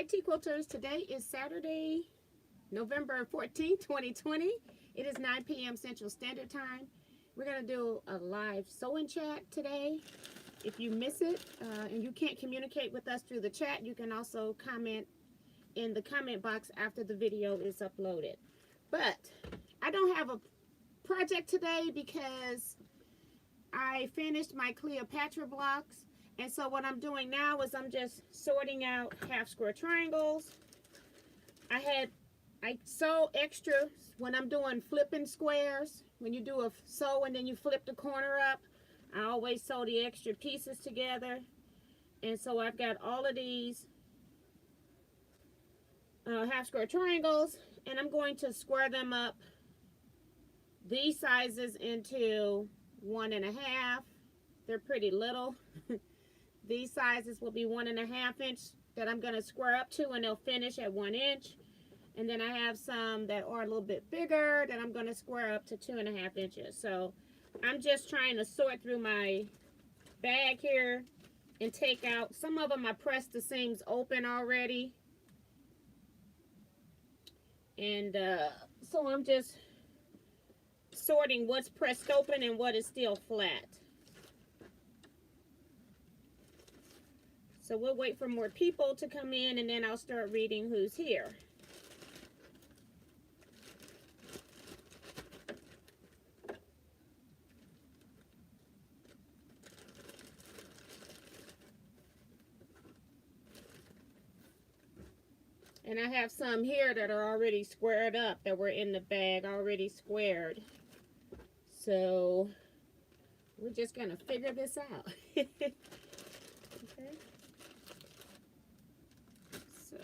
Hi Teaquilters, today is Saturday, November 14th, 2020. It is 9 p.m. Central Standard Time. We're going to do a live sewing chat today. If you miss it and you can't communicate with us through the chat, you can also comment in the comment box after the video is uploaded. But I don't have a project today because I finished my Cleopatra blocks. And so what I'm doing now is I'm just sorting out half square triangles. I sew extra when I'm doing flipping squares. When you do a sew and then you flip the corner up, I always sew the extra pieces together. And so I've got all of these half square triangles, and I'm going to square them up these sizes into 1.5. They're pretty little. These sizes will be 1.5 inch that I'm going to square up to, and they'll finish at 1 inch. And then I have some that are a little bit bigger that I'm going to square up to 2.5 inches. So I'm just trying to sort through my bag here and take out. Some of them I pressed the seams open already. And so I'm just sorting what's pressed open and what is still flat. So we'll wait for more people to come in, and then I'll start reading who's here. And I have some here that are already squared up, that were in the bag already squared. So we're just going to figure this out. Okay. So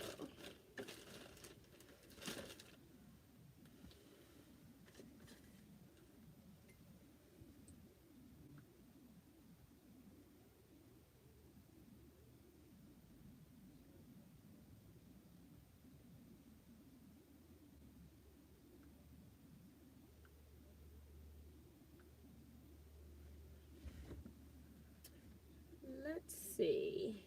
let's see.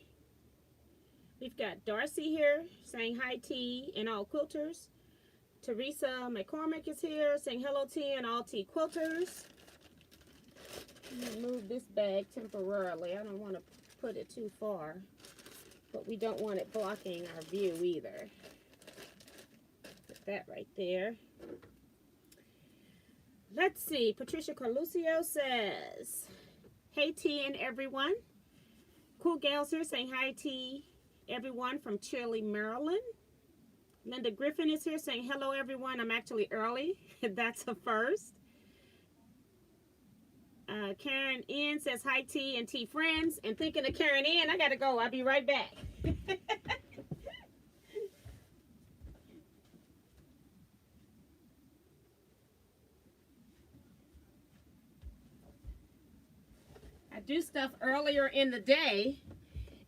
We've got Darcy here saying hi T and all quilters. Teresa McCormick is here saying hello T and all T quilters. I'm going to move this bag temporarily. I don't want to put it too far, but we don't want it blocking our view either. Put that right there. Let's see. Patricia Carluccio says, hey T and everyone. Cool Gals here saying hi T everyone from Shirley, Maryland. Linda Griffin is here saying hello everyone. I'm actually early. That's a first. Karen N says hi T and T friends. And thinking of Karen N, I gotta go. I'll be right back. I do stuff earlier in the day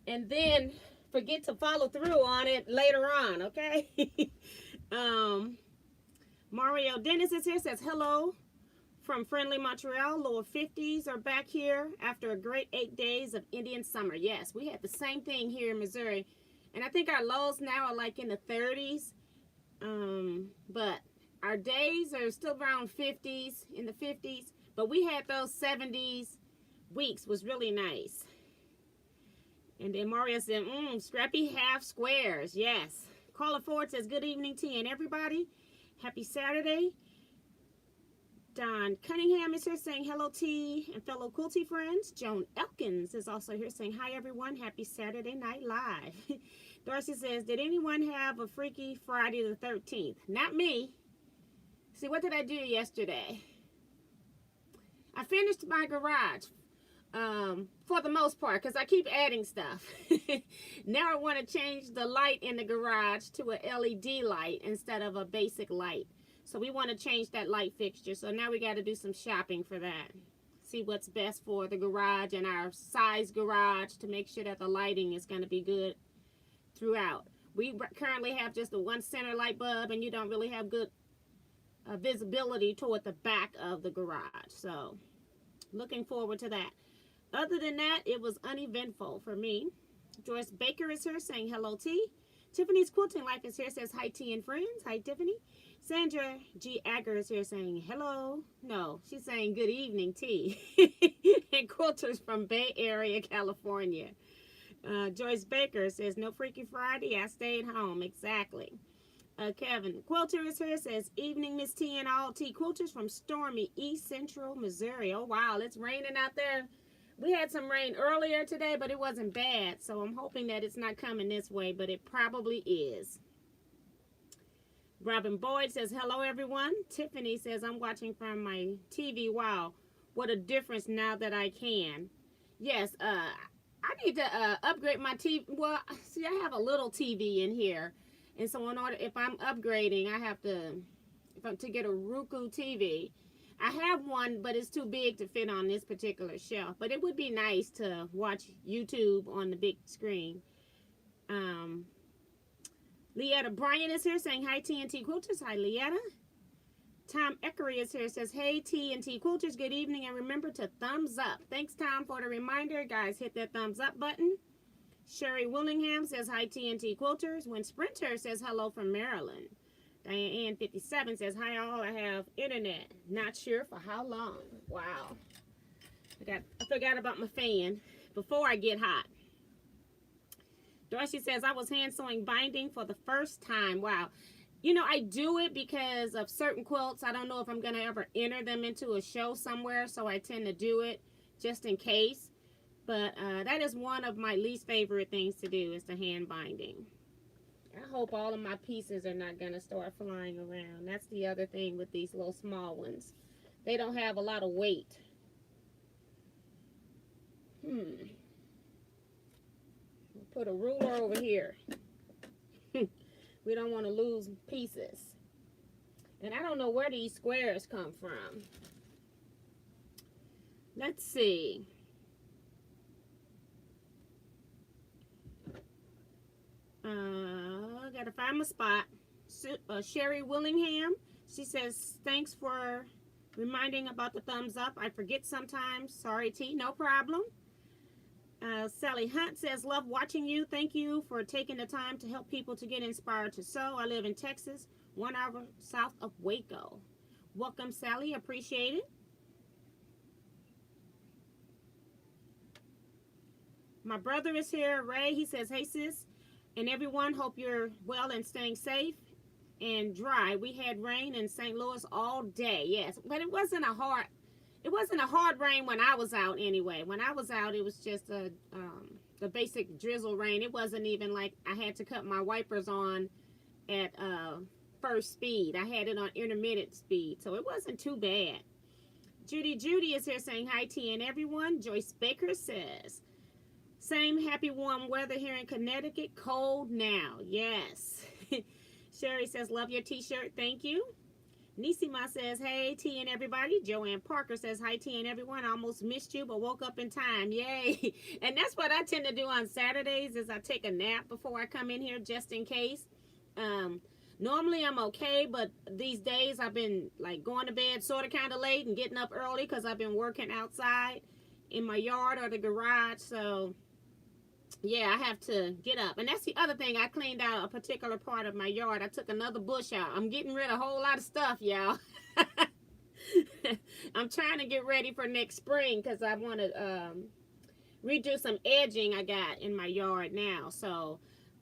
and then forget to follow through on it later on, okay? Mario Dennis is here, says hello from friendly Montreal. Lower 50s are back here after a great 8 days of Indian summer. Yes, we had the same thing here in Missouri. And I think our lows now are like in the 30s. But our days are still around 50s, in the 50s. But we had those 70s weeks, was really nice. And then Mario said, scrappy half squares. Yes. Carla Ford says, good evening to you and everybody. Happy Saturday. Don Cunningham is here saying hello T and fellow quilty friends. Joan Elkins is also here saying hi everyone. Happy Saturday Night Live. Darcy says, did anyone have a Freaky Friday the 13th? Not me. See, what did I do yesterday? I finished my garage. For the most part, because I keep adding stuff. Now I want to change the light in the garage to a LED light instead of a basic light. So we want to change that light fixture. So now we got to do some shopping for that. See what's best for the garage and our size garage to make sure that the lighting is going to be good throughout. We currently have just a one center light bulb, and you don't really have good visibility toward the back of the garage. So looking forward to that. Other than that, it was uneventful for me. Joyce Baker is here saying hello T. Tiffany's Quilting Life is here, says hi T and friends. Hi Tiffany. Sandra G. Agger is here saying hello. No, she's saying good evening T. And quilters from Bay Area, California. Joyce Baker says no Freaky Friday, I stayed home. Exactly. Kevin Quilter is here, says evening Miss T and all T quilters from stormy East Central Missouri. Oh wow, it's raining out there. We had some rain earlier today, but it wasn't bad, so I'm hoping that it's not coming this way, but it probably is. Robin Boyd says hello everyone. Tiffany says I'm watching from my TV. Wow, what a difference now that I can. Yes, I need to upgrade my TV. Well, see, I have a little TV in here, and so in order, if I'm upgrading, I have to, to get a Roku TV. I have one, but it's too big to fit on this particular shelf. But it would be nice to watch YouTube on the big screen. Leetta Bryan is here saying hi TNT Quilters. Hi Leetta. Tom Eckery is here, says hey TNT Quilters, good evening, and remember to thumbs up. Thanks Tom for the reminder. Guys, hit that thumbs up button. Sherry Willingham says hi TNT Quilters. When Sprinter says hello from Maryland. Diane 57 says hi all, I have internet, not sure for how long. Wow, I forgot about my fan before I get hot. Dorothy says I was hand sewing binding for the first time. Wow. You know, I do it because of certain quilts. I don't know if I'm going to ever enter them into a show somewhere, so I tend to do it just in case. But that is one of my least favorite things to do, is the hand binding. I hope all of my pieces are not going to start flying around. That's the other thing with these little small ones. They don't have a lot of weight. Put a ruler over here. We don't want to lose pieces. And I don't know where these squares come from. Let's see. Gotta find my spot. Sherry Willingham, she says thanks for reminding about the thumbs up. I forget sometimes. Sorry T, no problem. Sally Hunt says love watching you. Thank you for taking the time to help people to get inspired to sew. I live in Texas, 1 hour south of Waco. Welcome Sally, appreciate it. My brother is here, Ray. He says hey sis and everyone, hope you're well and staying safe and dry. We had rain in St. Louis all day. Yes, but it wasn't a hard rain when I was out anyway. When I was out, it was just the basic drizzle rain. It wasn't even like I had to cut my wipers on at first speed. I had it on intermittent speed, so it wasn't too bad. Judy is here saying hi T and everyone. Joyce Baker says same happy warm weather here in Connecticut. Cold now. Yes. Sherry says love your t-shirt. Thank you. Nisima says hey T and everybody. Joanne Parker says hi T and everyone. I almost missed you but woke up in time. Yay. And that's what I tend to do on Saturdays, is I take a nap before I come in here just in case. Normally I'm okay, but these days I've been like going to bed sort of kind of late and getting up early because I've been working outside in my yard or the garage. So yeah, I have to get up. And that's the other thing. I cleaned out a particular part of my yard. I took another bush out. I'm getting rid of a whole lot of stuff, y'all. I'm trying to get ready for next spring because I want to redo some edging I got in my yard now. So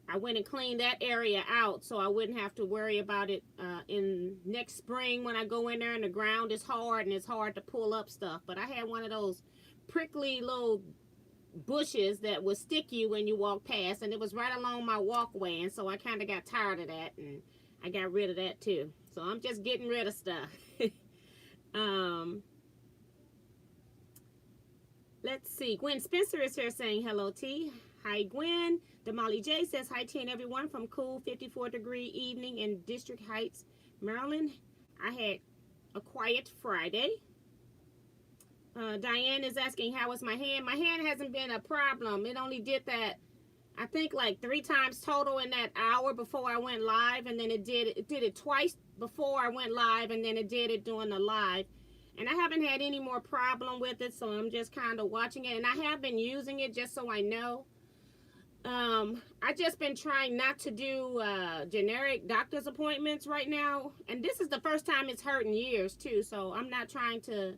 I went and cleaned that area out so I wouldn't have to worry about it in next spring when I go in there and the ground is hard and it's hard to pull up stuff. But I had one of those prickly little bushes that would stick you when you walk past, and it was right along my walkway, and so I kind of got tired of that and I got rid of that too. So I'm just getting rid of stuff. Let's see. Gwen Spencer is here saying hello T. Hi Gwen. Damali J says hi T and everyone from cool 54-degree evening in District Heights, Maryland. I had a quiet Friday. Diane is asking how is my hand. My hand hasn't been a problem. It only did that I think like 3 times total in that hour before I went live, and then it did it twice before I went live, and then it did it during the live. And I haven't had any more problem with it, so I'm just kind of watching it. And I have been using it just so I know. I just been trying not to do generic doctor's appointments right now, and this is the first time it's hurt in years too. So I'm not trying to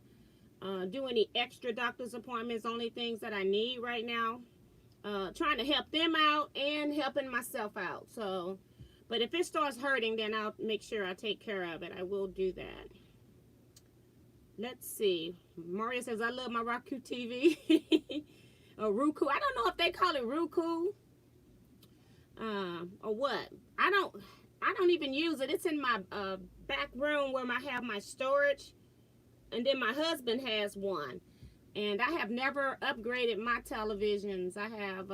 do any extra doctor's appointments. Only things that I need right now. Trying to help them out and helping myself out. So, but if it starts hurting, then I'll make sure I take care of it. I will do that. Let's see. Maria says, I love my Roku TV. Or Roku. I don't know if they call it Roku. Or what. I don't even use it. It's in my back room where I have my storage. And then my husband has one. And I have never upgraded my televisions. I have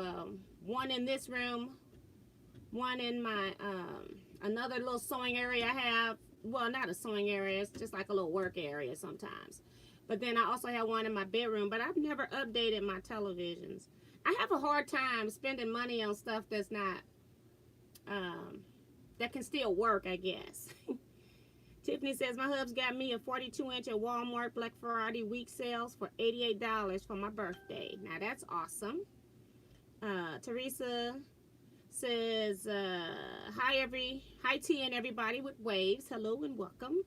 one in this room, one in my another little sewing area I have. Well, not a sewing area. It's just like a little work area sometimes. But then I also have one in my bedroom. But I've never updated my televisions. I have a hard time spending money on stuff that's not, that can still work, I guess. Tiffany says, my hub's got me a 42-inch at Walmart Black Friday week sales for $88 for my birthday. Now, that's awesome. Teresa says, hi T and everybody with waves. Hello and welcome.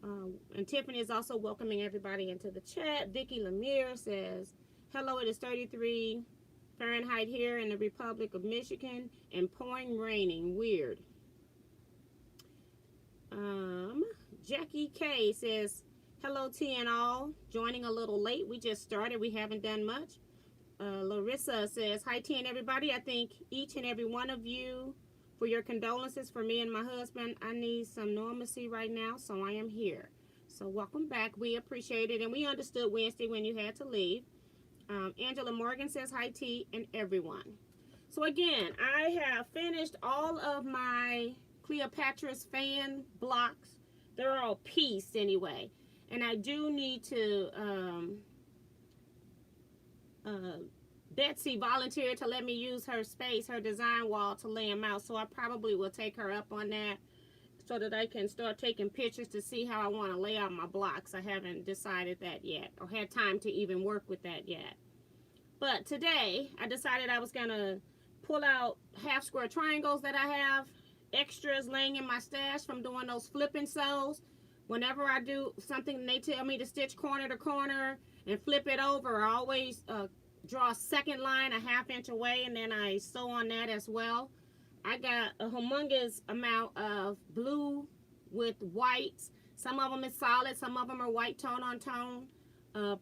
And Tiffany is also welcoming everybody into the chat. Vicky Lemire says, hello, it is 33 Fahrenheit here in the Republic of Michigan and pouring raining. Weird. Jackie K says, hello T and all. Joining a little late. We just started. We haven't done much. Larissa says, hi T and everybody. I thank each and every one of you for your condolences for me and my husband. I need some normalcy right now, so I am here. So welcome back. We appreciate it. And we understood Wednesday when you had to leave. Angela Morgan says, hi T and everyone. So again, I have finished all of my Cleopatra's fan blocks. They're all pieced anyway. And I do need to, Betsy volunteered to let me use her space, her design wall, to lay them out. So I probably will take her up on that so that I can start taking pictures to see how I want to lay out my blocks. I haven't decided that yet or had time to even work with that yet. But today, I decided I was going to pull out half square triangles that I have, extras laying in my stash from doing those flipping sews. Whenever I do something, they tell me to stitch corner to corner and flip it over. I always draw a second line a ½ inch away, and then I sew on that as well. I got a humongous amount of blue with whites. Some of them is solid, some of them are white tone on tone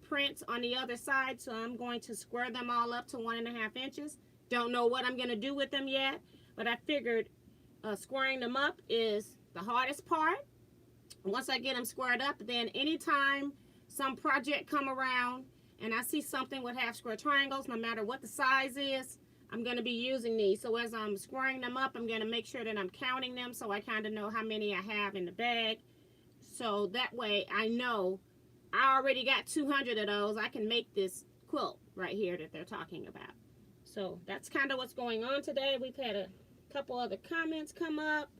prints on the other side. So I'm going to square them all up to 1½ inches. Don't know what I'm going to do with them yet, but I figured squaring them up is the hardest part. Once I get them squared up, then anytime some project come around and I see something with half square triangles, no matter what the size is, I'm going to be using these. So as I'm squaring them up, I'm going to make sure that I'm counting them so I kind of know how many I have in the bag. So that way I know I already got 200 of those. I can make this quilt right here that they're talking about. So that's kind of what's going on today. We've had a couple other comments come up.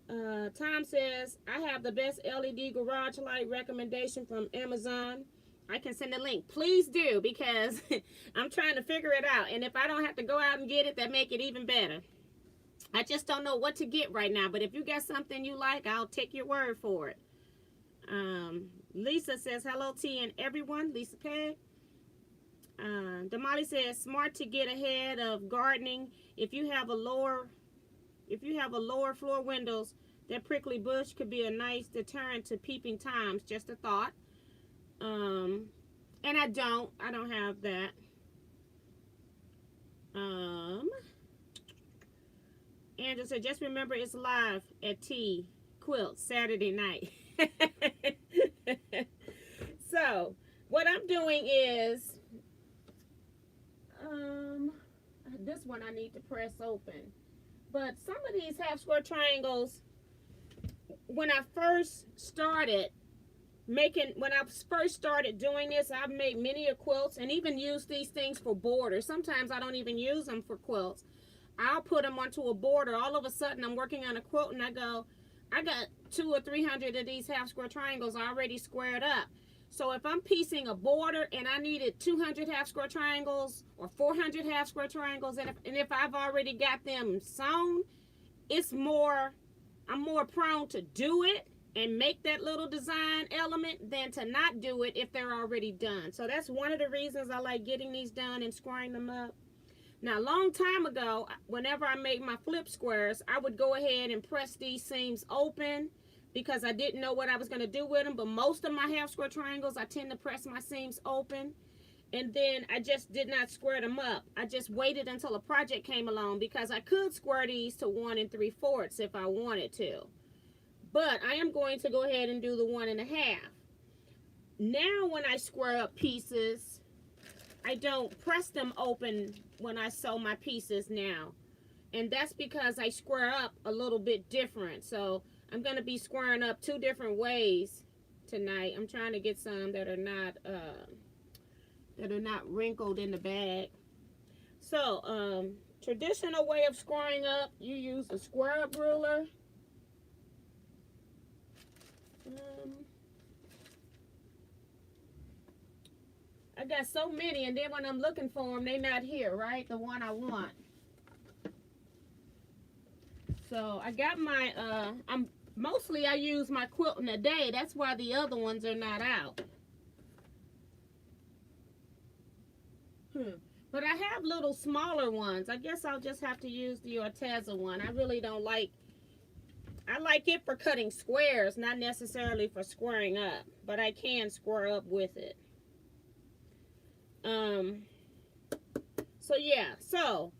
Tom says, I have the best LED garage light recommendation from Amazon. I can send a link. Please do, because I'm trying to figure it out. And if I don't have to go out and get it, that make it even better. I just don't know what to get right now. But if you got something you like, I'll take your word for it. Lisa says, hello T and everyone. Lisa Peg. Damali says, smart to get ahead of gardening. If you have a lower floor windows, that prickly bush could be a nice deterrent to peeping toms. Just a thought. And I don't have that. Andrew said, just remember it's live at Teaquilts Saturday night. So what I'm doing is, this one I need to press open. But some of these half square triangles, when I first started doing this, I've made many quilts and even used these things for borders. Sometimes I don't even use them for quilts. I'll put them onto a border. All of a sudden I'm working on a quilt and I go, I got 200 or 300 of these half square triangles already squared up. So if I'm piecing a border and I needed 200 half square triangles or 400 half square triangles, and if I've already got them sewn, I'm more prone to do it and make that little design element than to not do it if they're already done. So that's one of the reasons I like getting these done and squaring them up. Now, a long time ago, whenever I made my flip squares, I would go ahead and press these seams open because I didn't know what I was going to do with them. But most of my half square triangles, I tend to press my seams open. And then I just did not square them up. I just waited until a project came along because I could square these to 1 3/4 if I wanted to. But I am going to go ahead and do the 1 1/2. Now when I square up pieces, I don't press them open when I sew my pieces now. And that's because I square up a little bit different. So I'm going to be squaring up 2 different ways tonight. I'm trying to get some that are not wrinkled in the bag. So traditional way of squaring up, you use a square up ruler. I got so many, and then when I'm looking for them, they're not here, right? The one I want. So I got my, mostly I use my quilting a day. That's why the other ones are not out. But I have little smaller ones. I guess I'll just have to use the Orteza one. I really don't like, I like it for cutting squares, not necessarily for squaring up. But I can square up with it. So yeah, so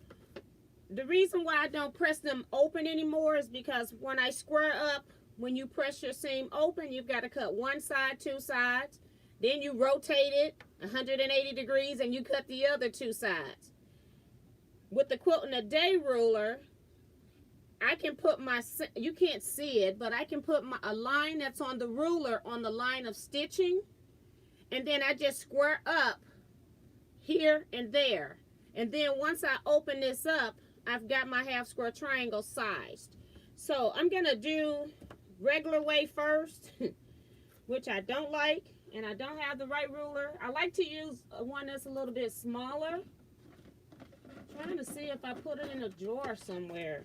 the reason why I don't press them open anymore is because when I square up, when you press your seam open, you've got to cut one side, 2 sides. Then you rotate it 180 degrees and you cut the other 2 sides. With the Quilting a Day ruler, I can put my, you can't see it, but I can put a line that's on the ruler on the line of stitching. And then I just square up here and there. And then once I open this up, I've got my half square triangle sized. So I'm going to do regular way first, which I don't like. And I don't have the right ruler. I like to use one that's a little bit smaller. I'm trying to see if I put it in a drawer somewhere.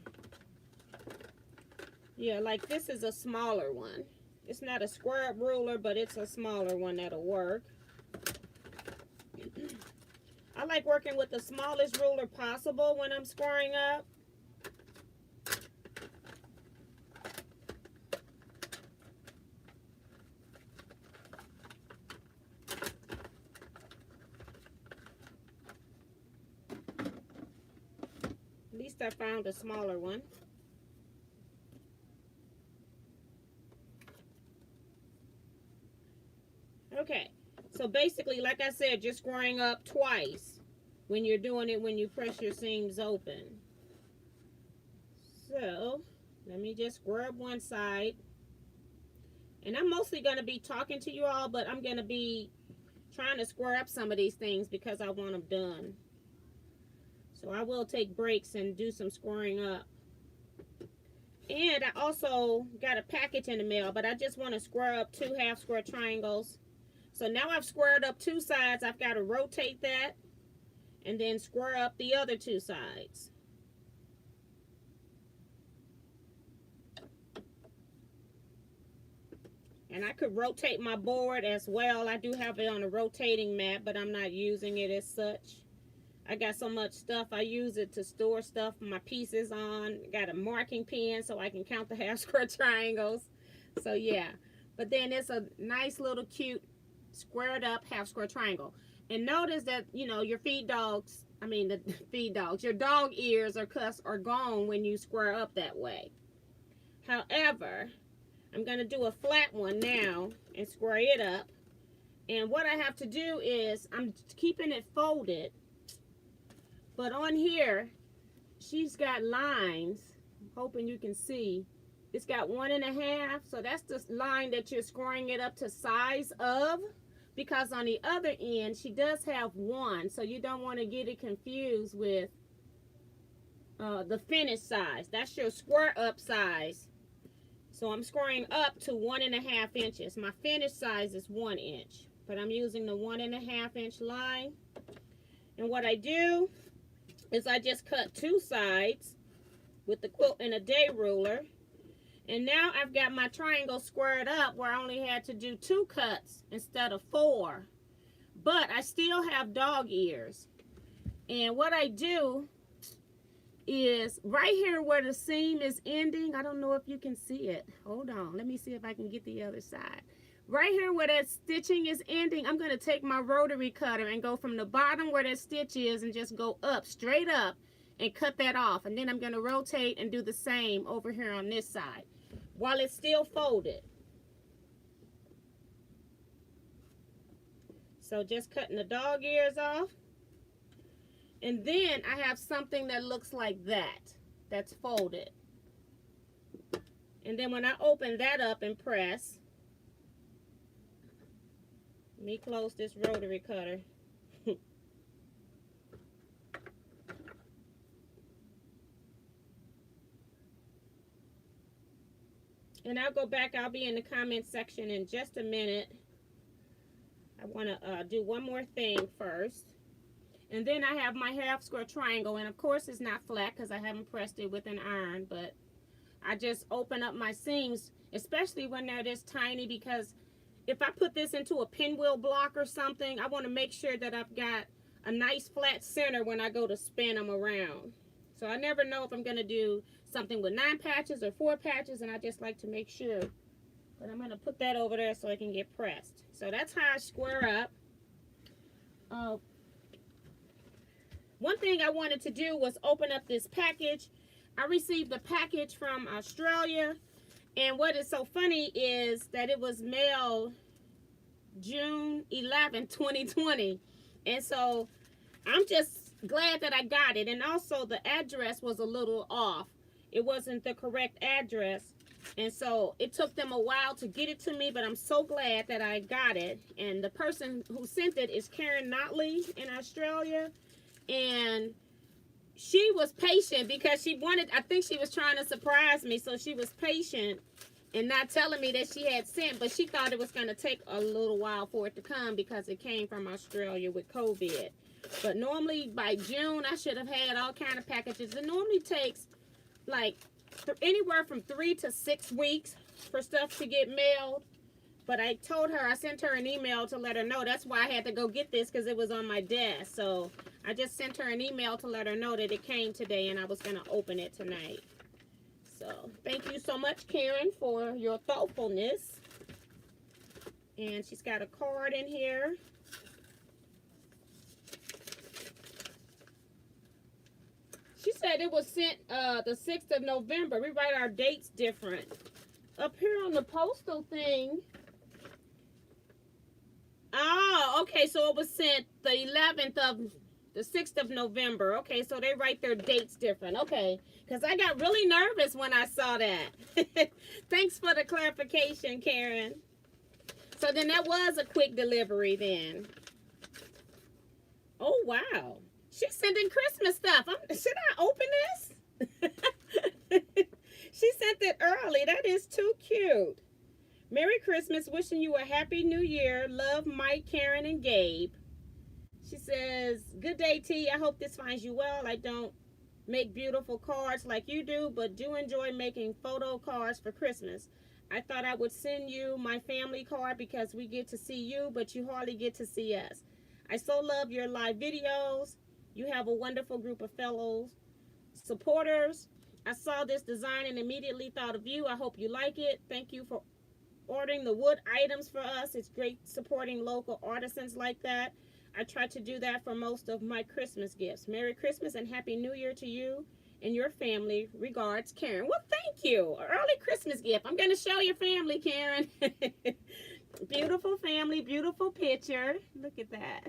Yeah, like this is a smaller one. It's not a square up ruler, but it's a smaller one that'll work. I like working with the smallest ruler possible when I'm squaring up. At least I found a smaller one. Okay, so basically, like I said, just squaring up twice when you're doing it when you press your seams open. So, let me just square up one side. And I'm mostly going to be talking to you all, but I'm going to be trying to square up some of these things because I want them done. So I will take breaks and do some squaring up. And I also got a package in the mail, but I just want to square up 2 half square triangles. So now I've squared up 2 sides. I've got to rotate that and then square up the other 2 sides. And I could rotate my board as well. I do have it on a rotating mat, but I'm not using it as such. I got so much stuff. I use it to store stuff, my pieces on. Got a marking pen so I can count the half square triangles. So yeah. But then it's a nice little cute squared up half square triangle. And notice that, you know, your your dog ears are gone when you square up that way. However, I'm going to do a flat one now and square it up. And what I have to do is, I'm keeping it folded. But on here, she's got lines. I'm hoping you can see. It's got 1 1/2. So that's the line that you're squaring it up to size of. Because on the other end, she does have 1. So you don't want to get it confused with the finished size. That's your square up size. So I'm squaring up to 1 1/2 inches. My finished size is 1 inch. but I'm using the 1.5 inch line. And what I do is I just cut 2 sides with the quilt and a day ruler. And now I've got my triangle squared up where I only had to do 2 cuts instead of 4. But I still have dog ears. And what I do is right here where the seam is ending. I don't know if you can see it. Hold on. Let me see if I can get the other side. Right here where that stitching is ending, I'm going to take my rotary cutter and go from the bottom where that stitch is and just go up, straight up, and cut that off. And then I'm going to rotate and do the same over here on this side while it's still folded. So just cutting the dog ears off. And then I have something that looks like that, that's folded. And then when I open that up and press, let me close this rotary cutter. And I'll go back, I'll be in the comment section in just a minute. I want to do one more thing first. And then I have my half square triangle, and of course it's not flat because I haven't pressed it with an iron, but I just open up my seams, especially when they're this tiny, because if I put this into a pinwheel block or something, I want to make sure that I've got a nice flat center when I go to spin them around. So I never know if I'm going to do something with 9 patches or 4 patches, and I just like to make sure. But I'm going to put that over there so it can get pressed. So that's how I square up. One thing I wanted to do was open up this package. I received a package from Australia, and what is so funny is that it was mailed June 11, 2020. And so I'm just glad that I got it. And also the address was a little off. It wasn't the correct address. And so it took them a while to get it to me, but I'm so glad that I got it. And the person who sent it is Karen Notley in Australia. And she was patient because she wanted, I think she was trying to surprise me. So she was patient and not telling me that she had sent, but she thought it was going to take a little while for it to come because it came from Australia with COVID. But normally by June, I should have had all kind of packages. It normally takes like anywhere from 3 to 6 weeks for stuff to get mailed. But I told her, I sent her an email to let her know. That's why I had to go get this, because it was on my desk. So I just sent her an email to let her know that it came today and I was going to open it tonight. So thank you so much, Karen, for your thoughtfulness. And she's got a card in here. She said it was sent the 6th of November. We write our dates different. Up here on the postal thing. Oh, okay, so it was sent the 11th of the 6th of November. Okay, so they write their dates different. Okay, because I got really nervous when I saw that. Thanks for the clarification, Karen. So then that was a quick delivery then. Oh, wow. She's sending Christmas stuff. Should I open this? She sent it early. That is too cute. Merry Christmas. Wishing you a Happy New Year. Love, Mike, Karen, and Gabe. She says, good day, T. I hope this finds you well. I don't make beautiful cards like you do, but do enjoy making photo cards for Christmas. I thought I would send you my family card because we get to see you, but you hardly get to see us. I so love your live videos. You have a wonderful group of fellow supporters. I saw this design and immediately thought of you. I hope you like it. Thank you for ordering the wood items for us. It's great supporting local artisans like that. I try to do that for most of my Christmas gifts. Merry Christmas and Happy New Year to you and your family. Regards, Karen. Well, thank you. Early Christmas gift. I'm going to show your family, Karen. Beautiful family, beautiful picture. Look at that.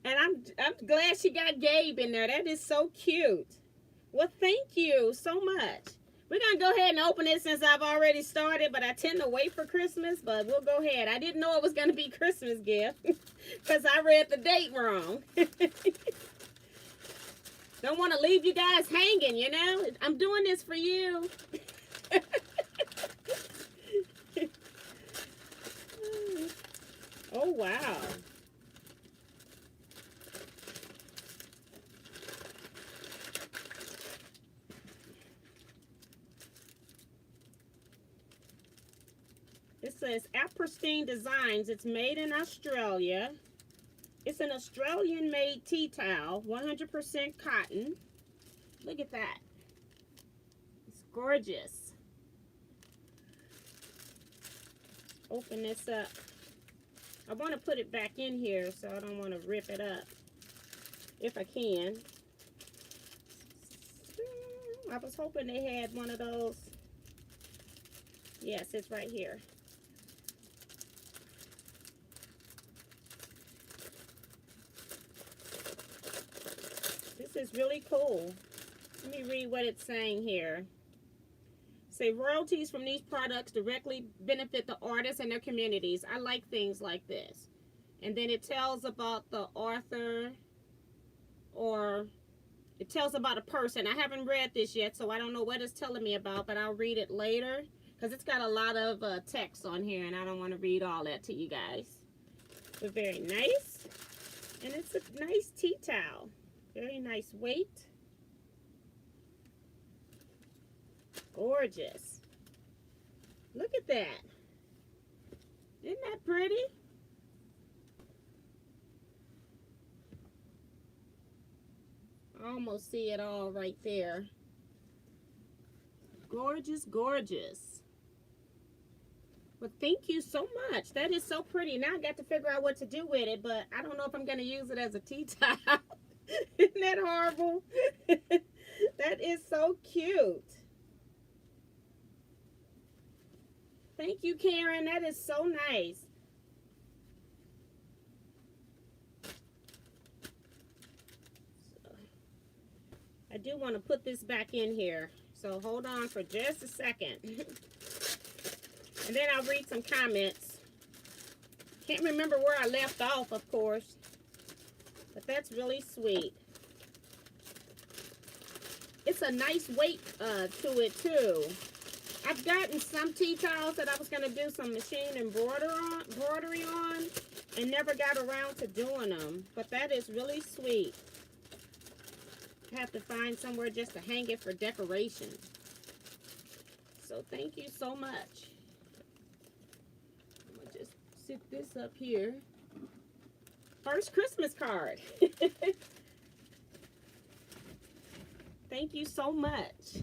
And I'm glad she got Gabe in there. That is so cute. Well, thank you so much. We're going to go ahead and open it since I've already started, but I tend to wait for Christmas, but we'll go ahead. I didn't know it was going to be Christmas gift because I read the date wrong. Don't want to leave you guys hanging, you know. I'm doing this for you. Oh, wow. It says Pristine Designs. It's made in Australia. It's an Australian-made tea towel, 100% cotton. Look at that. It's gorgeous. Open this up. I want to put it back in here, so I don't want to rip it up. If I can. I was hoping they had one of those. Yes, it's right here. This is really cool. Let me read what it's saying here. Say royalties from these products directly benefit the artists and their communities. I like things like this. And then it tells about the author, or it tells about a person. I haven't read this yet, so I don't know what it's telling me about, but I'll read it later because it's got a lot of text on here, and I don't want to read all that to you guys. But very nice. And it's a nice tea towel. Very nice weight. Gorgeous. Look at that. Isn't that pretty? I almost see it all right there. Gorgeous, gorgeous. Well, thank you so much. That is so pretty. Now I got to figure out what to do with it, but I don't know if I'm going to use it as a tea towel. Isn't that horrible? That is so cute. Thank you, Karen. That is so nice. So, I do want to put this back in here. So hold on for just a second. And then I'll read some comments. Can't remember where I left off, of course. But that's really sweet. It's a nice weight to it, too. I've gotten some tea towels that I was going to do some machine embroidery on and never got around to doing them. But that is really sweet. I have to find somewhere just to hang it for decoration. So thank you so much. I'm going to just sit this up here. First Christmas card. Thank you so much.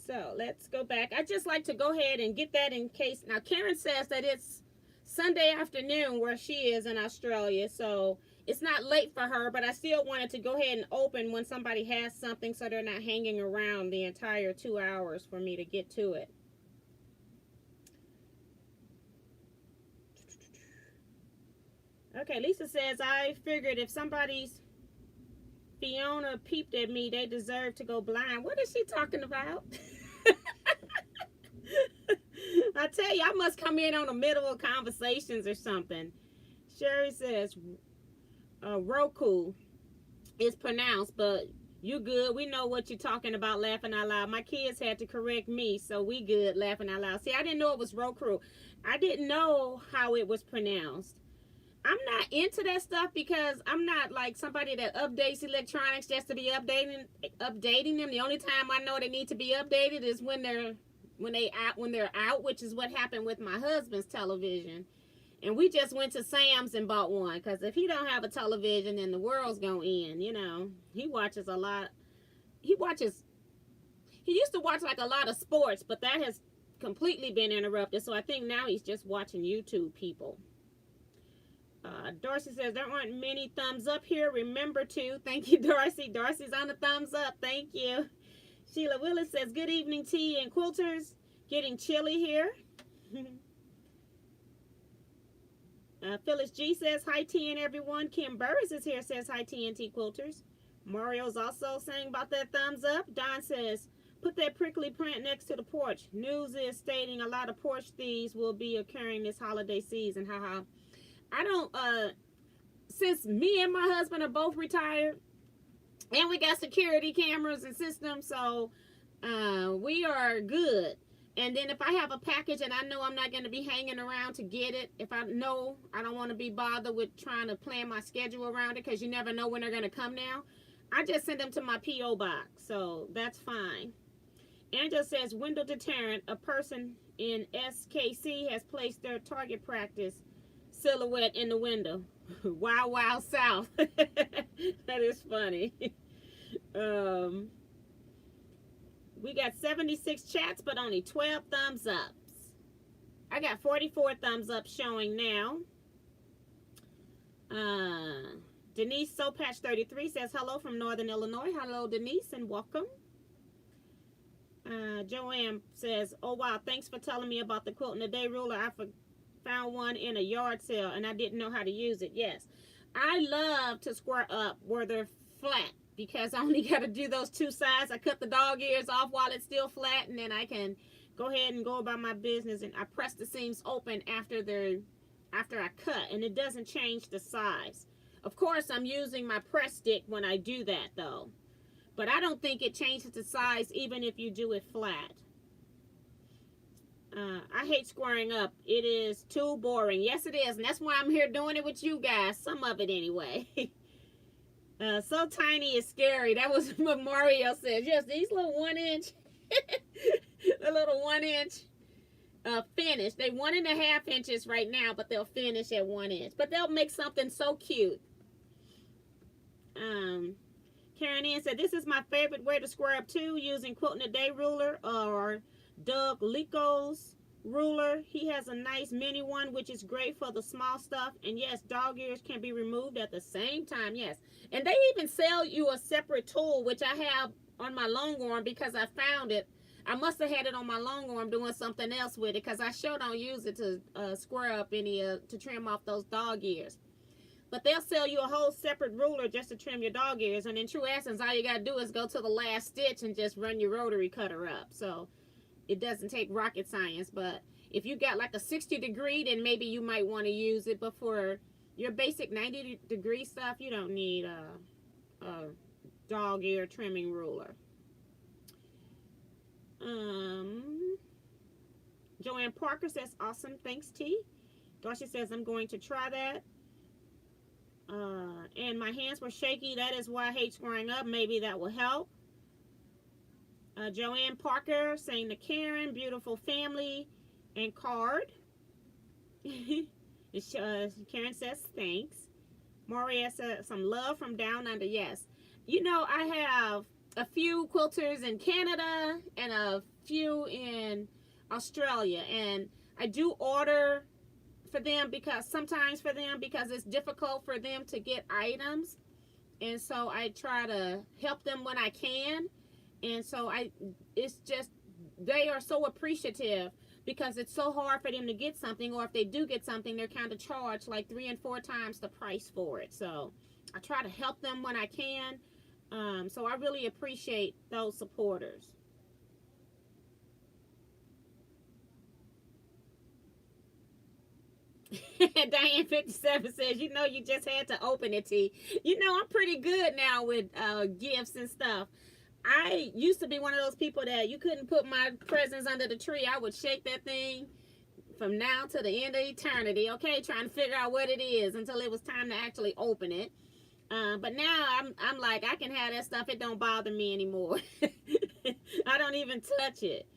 So let's go back. I just like to go ahead and get that in case. Now Karen says that it's Sunday afternoon where she is in Australia, so it's not late for her, but I still wanted to go ahead and open when somebody has something so they're not hanging around the entire 2 hours for me to get to it. Okay, Lisa says, I figured if somebody's Fiona peeped at me, they deserve to go blind. What is she talking about? I tell you, I must come in on the middle of conversations or something. Sherry says, Roku is pronounced, but you good. We know what you're talking about, laughing out loud. My kids had to correct me, so we good, laughing out loud. See, I didn't know it was Roku. I didn't know how it was pronounced. I'm not into that stuff because I'm not like somebody that updates electronics just to be updating them. The only time I know they need to be updated is when they're out, which is what happened with my husband's television. And we just went to Sam's and bought one because if he don't have a television, then the world's gonna end. You know, he watches a lot. He used to watch like a lot of sports, but that has completely been interrupted. So I think now he's just watching YouTube people. Darcy says, there aren't many thumbs up here. Remember to. Thank you, Darcy. Darcy's on the thumbs up. Thank you. Sheila Willis says, good evening, tea and quilters. Getting chilly here. Phyllis G says, hi, tea and everyone. Kim Burris is here, says, hi, tea and tea quilters. Mario's also saying about that thumbs up. Don says, put that prickly print next to the porch. News is stating a lot of porch thieves will be occurring this holiday season. Haha. I don't, since me and my husband are both retired, and we got security cameras and systems, so we are good. And then if I have a package and I know I'm not going to be hanging around to get it, if I know I don't want to be bothered with trying to plan my schedule around it, because you never know when they're going to come now, I just send them to my P.O. box. So that's fine. Angela says, window deterrent, a person in SKC has placed their target practice silhouette in the window. Wow, wow, South. That is funny. We got 76 chats, but only 12 thumbs ups. I got 44 thumbs up showing now. Denise Sopatch 33 says, hello from Northern Illinois. Hello, Denise, and welcome. Joanne says, oh, wow, thanks for telling me about the quilting a day ruler. I found one in a yard sale, and I didn't know how to use it. Yes, I love to square up where they're flat, because I only got to do those two sides. I cut the dog ears off while it's still flat, and then I can go ahead and go about my business, and I press the seams open after I cut, and it doesn't change the size. Of course, I'm using my press stick when I do that, though. But I don't think it changes the size even if you do it flat. I hate squaring up. It is too boring. Yes, it is. And that's why I'm here doing it with you guys. Some of it anyway. So tiny is scary. That was what Mario said. Yes, these little 1 inch. The little 1 inch finish. They 1.5 inches right now, but they'll finish at 1 inch. But they'll make something so cute. Karen Ann said, this is my favorite way to square up too, using Quilting a Day ruler or Doug Lico's ruler. He has a nice mini one, which is great for the small stuff. And yes, dog ears can be removed at the same time. Yes. And they even sell you a separate tool, which I have on my long arm because I found it. I must have had it on my long arm doing something else with it, because I sure don't use it to square up any, to trim off those dog ears. But they'll sell you a whole separate ruler just to trim your dog ears. And in true essence, all you got to do is go to the last stitch and just run your rotary cutter up. So it doesn't take rocket science. But if you got like a 60-degree, then maybe you might want to use it. But for your basic 90-degree stuff, you don't need a dog ear trimming ruler. Joanne Parker says, awesome. Thanks, T. Darcy says, I'm going to try that. And my hands were shaky. That is why I hate squaring up. Maybe that will help. Joanne Parker saying to Karen, beautiful family and card. Karen says thanks. Maria says some love from down under. Yes. You know, I have a few quilters in Canada and a few in Australia. And I do order for them because it's difficult for them to get items, and so I try to help them when I can. And so it's just, they are so appreciative because it's so hard for them to get something, or if they do get something, they're kind of charged like 3 and 4 times the price for it. So I try to help them when I can. So I really appreciate those supporters. Diane 57 says, you know, you just had to open it, T. You know, I'm pretty good now with gifts and stuff. I used to be one of those people that you couldn't put my presents under the tree. I would shake that thing from now to the end of eternity, okay, trying to figure out what it is until it was time to actually open it. But now I'm like, I can have that stuff. It don't bother me anymore. I don't even touch it.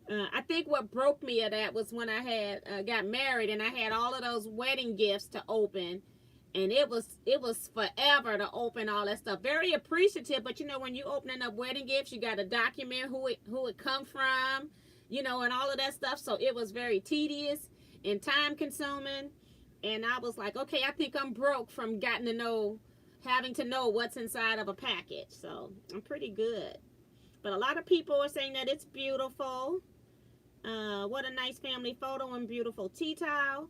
I think what broke me of that was when I had got married and I had all of those wedding gifts to open, and it was forever to open all that stuff. Very appreciative, but you know, when you opening up wedding gifts, you got to document who it come from, you know, and all of that stuff. So it was very tedious and time consuming, and I was like, okay, I think I'm broke from having to know what's inside of a package. So I'm pretty good. But a lot of people are saying that it's beautiful. What a nice family photo and beautiful tea towel.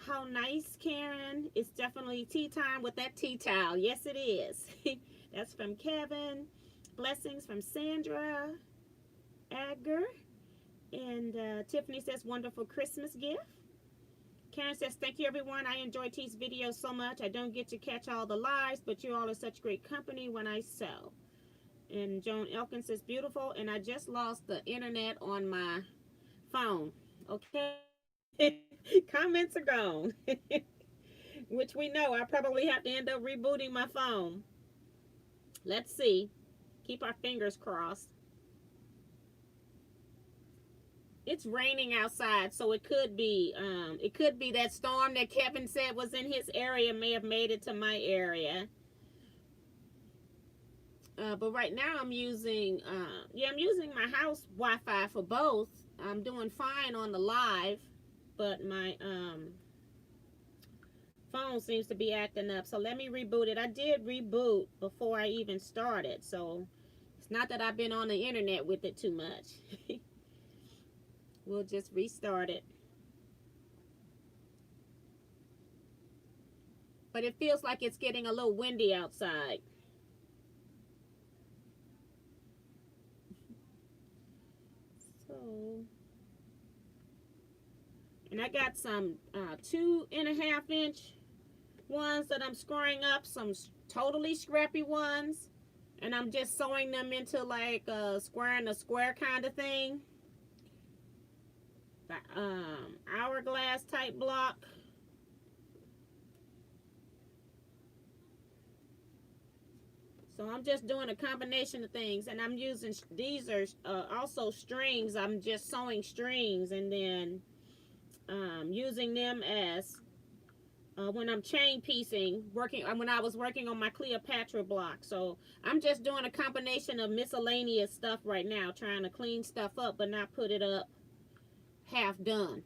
How nice, Karen. It's definitely tea time with that tea towel. Yes, it is. That's from Kevin. Blessings from Sandra Agger. And Tiffany says, wonderful Christmas gift. Karen says, thank you, everyone. I enjoy T's videos so much. I don't get to catch all the lives, but you all are such great company when I sew. And Joan Elkins says, beautiful. And I just lost the internet on my phone. Okay. Comments are gone. Which we know I probably have to end up rebooting my phone. Let's see. Keep our fingers crossed. It's raining outside, so it could be that storm that Kevin said was in his area may have made it to my area. But right now I'm using my house Wi-Fi for both. I'm doing fine on the live, but my phone seems to be acting up. So let me reboot it. I did reboot before I even started, so it's not that I've been on the internet with it too much. We'll just restart it. But it feels like it's getting a little windy outside. So, and I got some 2.5-inch ones that I'm scoring up, some totally scrappy ones, and I'm just sewing them into like a square and a square kind of thing. The hourglass type block. So I'm just doing a combination of things, and I'm using, these are also strings. I'm just sewing strings and then using them as when I'm chain piecing, when I was working on my Cleopatra block. So I'm just doing a combination of miscellaneous stuff right now, trying to clean stuff up but not put it up half done.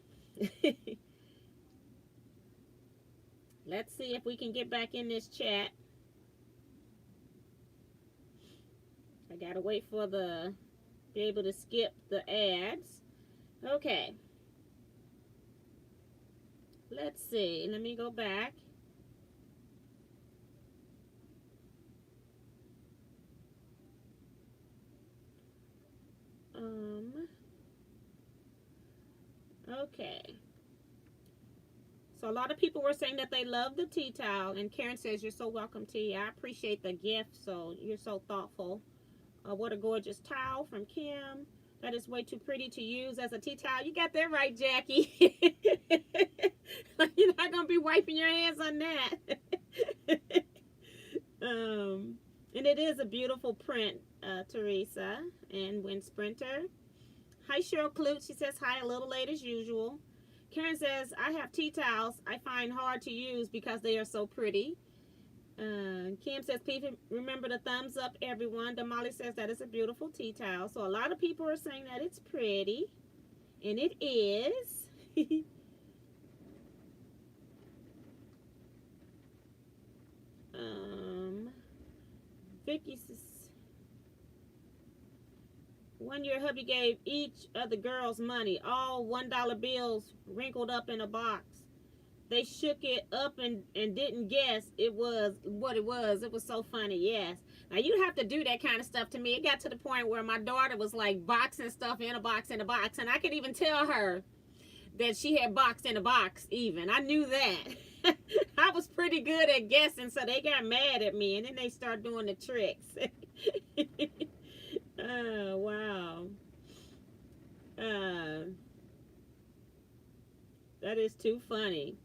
Let's see if we can get back in this chat. I gotta wait for be able to skip the ads. Okay. Let's see. Let me go back. Okay. So a lot of people were saying that they love the tea towel, and Karen says, "You're so welcome, T. I appreciate the gift, so you're so thoughtful." What a gorgeous towel from Kim. That is way too pretty to use as a tea towel. You got that right, Jackie. You're not going to be wiping your hands on that. And it is a beautiful print, Teresa and Wind Sprinter. Hi, Cheryl Clute. She says hi, a little late as usual. Karen says, I have tea towels I find hard to use because they are so pretty. Kim says, please remember the thumbs up, everyone. Damali says that is a beautiful tea towel. So a lot of people are saying that it's pretty. And it is. Vicky says, one year hubby gave each of the girls money, all $1 bills wrinkled up in a box. They shook it up and didn't guess it was what it was. It was so funny, yes. Now, you have to do that kind of stuff to me. It got to the point where my daughter was like boxing stuff in a box in a box. And I could even tell her that she had boxed in a box even. I knew that. I was pretty good at guessing, so they got mad at me. And then they started doing the tricks. Oh, wow. That is too funny.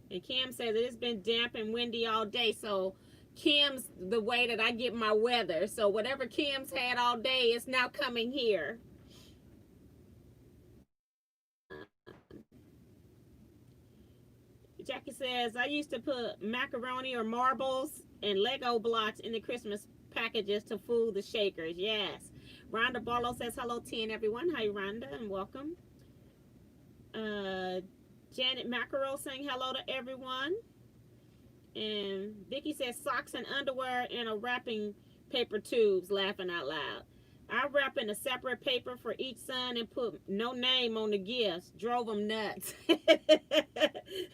And Kim says it has been damp and windy all day. So Kim's the way that I get my weather. So whatever Kim's had all day is now coming here. Jackie says, I used to put macaroni or marbles and Lego blocks in the Christmas packages to fool the shakers. Yes. Rhonda Barlow says, hello, T and everyone. Hi, Rhonda, and welcome. Janet Mackerel saying hello to everyone. And Vicky says socks and underwear in a wrapping paper tubes, laughing out loud. I wrap in a separate paper for each son and put no name on the gifts. Drove them nuts.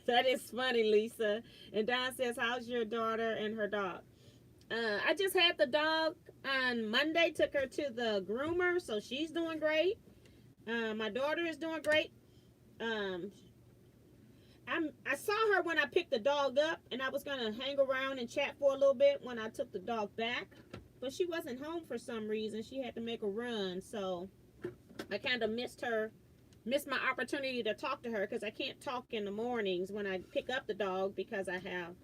That is funny, Lisa. And Don says, how's your daughter and her dog? I just had the dog on Monday, took her to the groomer, so she's doing great. My daughter is doing great. I saw her when I picked the dog up, and I was going to hang around and chat for a little bit when I took the dog back. But she wasn't home for some reason. She had to make a run, so I kind of missed her miss my opportunity to talk to her because I can't talk in the mornings when I pick up the dog because I have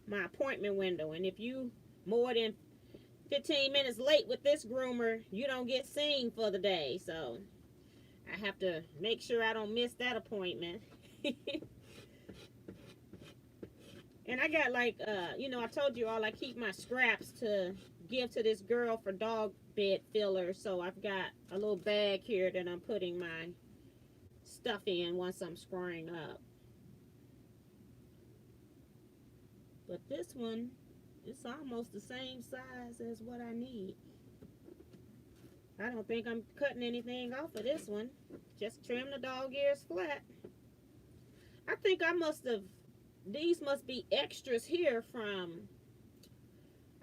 my appointment window. And if you more than 15 minutes late with this groomer, you don't get seen for the day. So I have to make sure I don't miss that appointment. And I got like, you know, I told you all I keep my scraps to give to this girl for dog bed filler. So I've got a little bag here that I'm putting my stuff in once I'm squaring up. But this one, it's almost the same size as what I need. I don't think I'm cutting anything off of this one. Just trim the dog ears flat. I think I must have, these must be extras here from,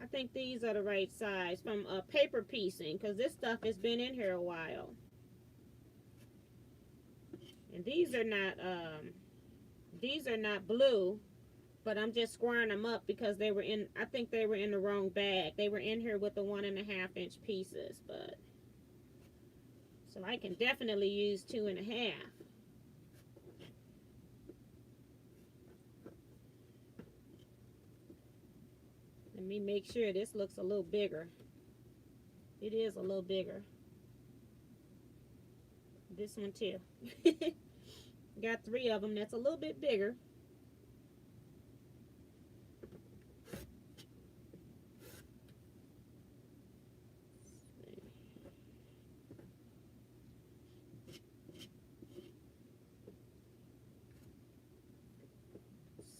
I think these are the right size, from paper piecing, because this stuff has been in here a while. And these are not blue, but I'm just squaring them up because they were in, I think they were in the wrong bag. They were in here with the 1.5 inch pieces, but, so I can definitely use 2.5. Let me make sure this looks a little bigger. It is a little bigger. This one too. Got 3 of them. That's a little bit bigger.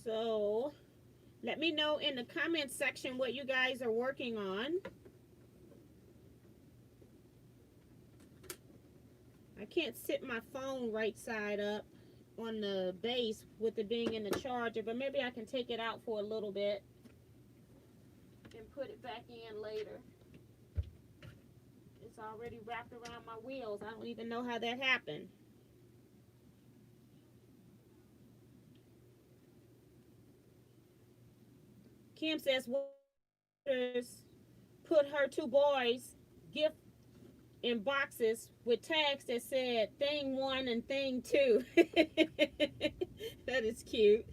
So let me know in the comment section what you guys are working on. I can't sit my phone right side up on the base with it being in the charger, but maybe I can take it out for a little bit and put it back in later. It's already wrapped around my wheels. I don't even know how that happened. Kim says, put her 2 boys gift in boxes with tags that said thing 1 and thing 2. That is cute.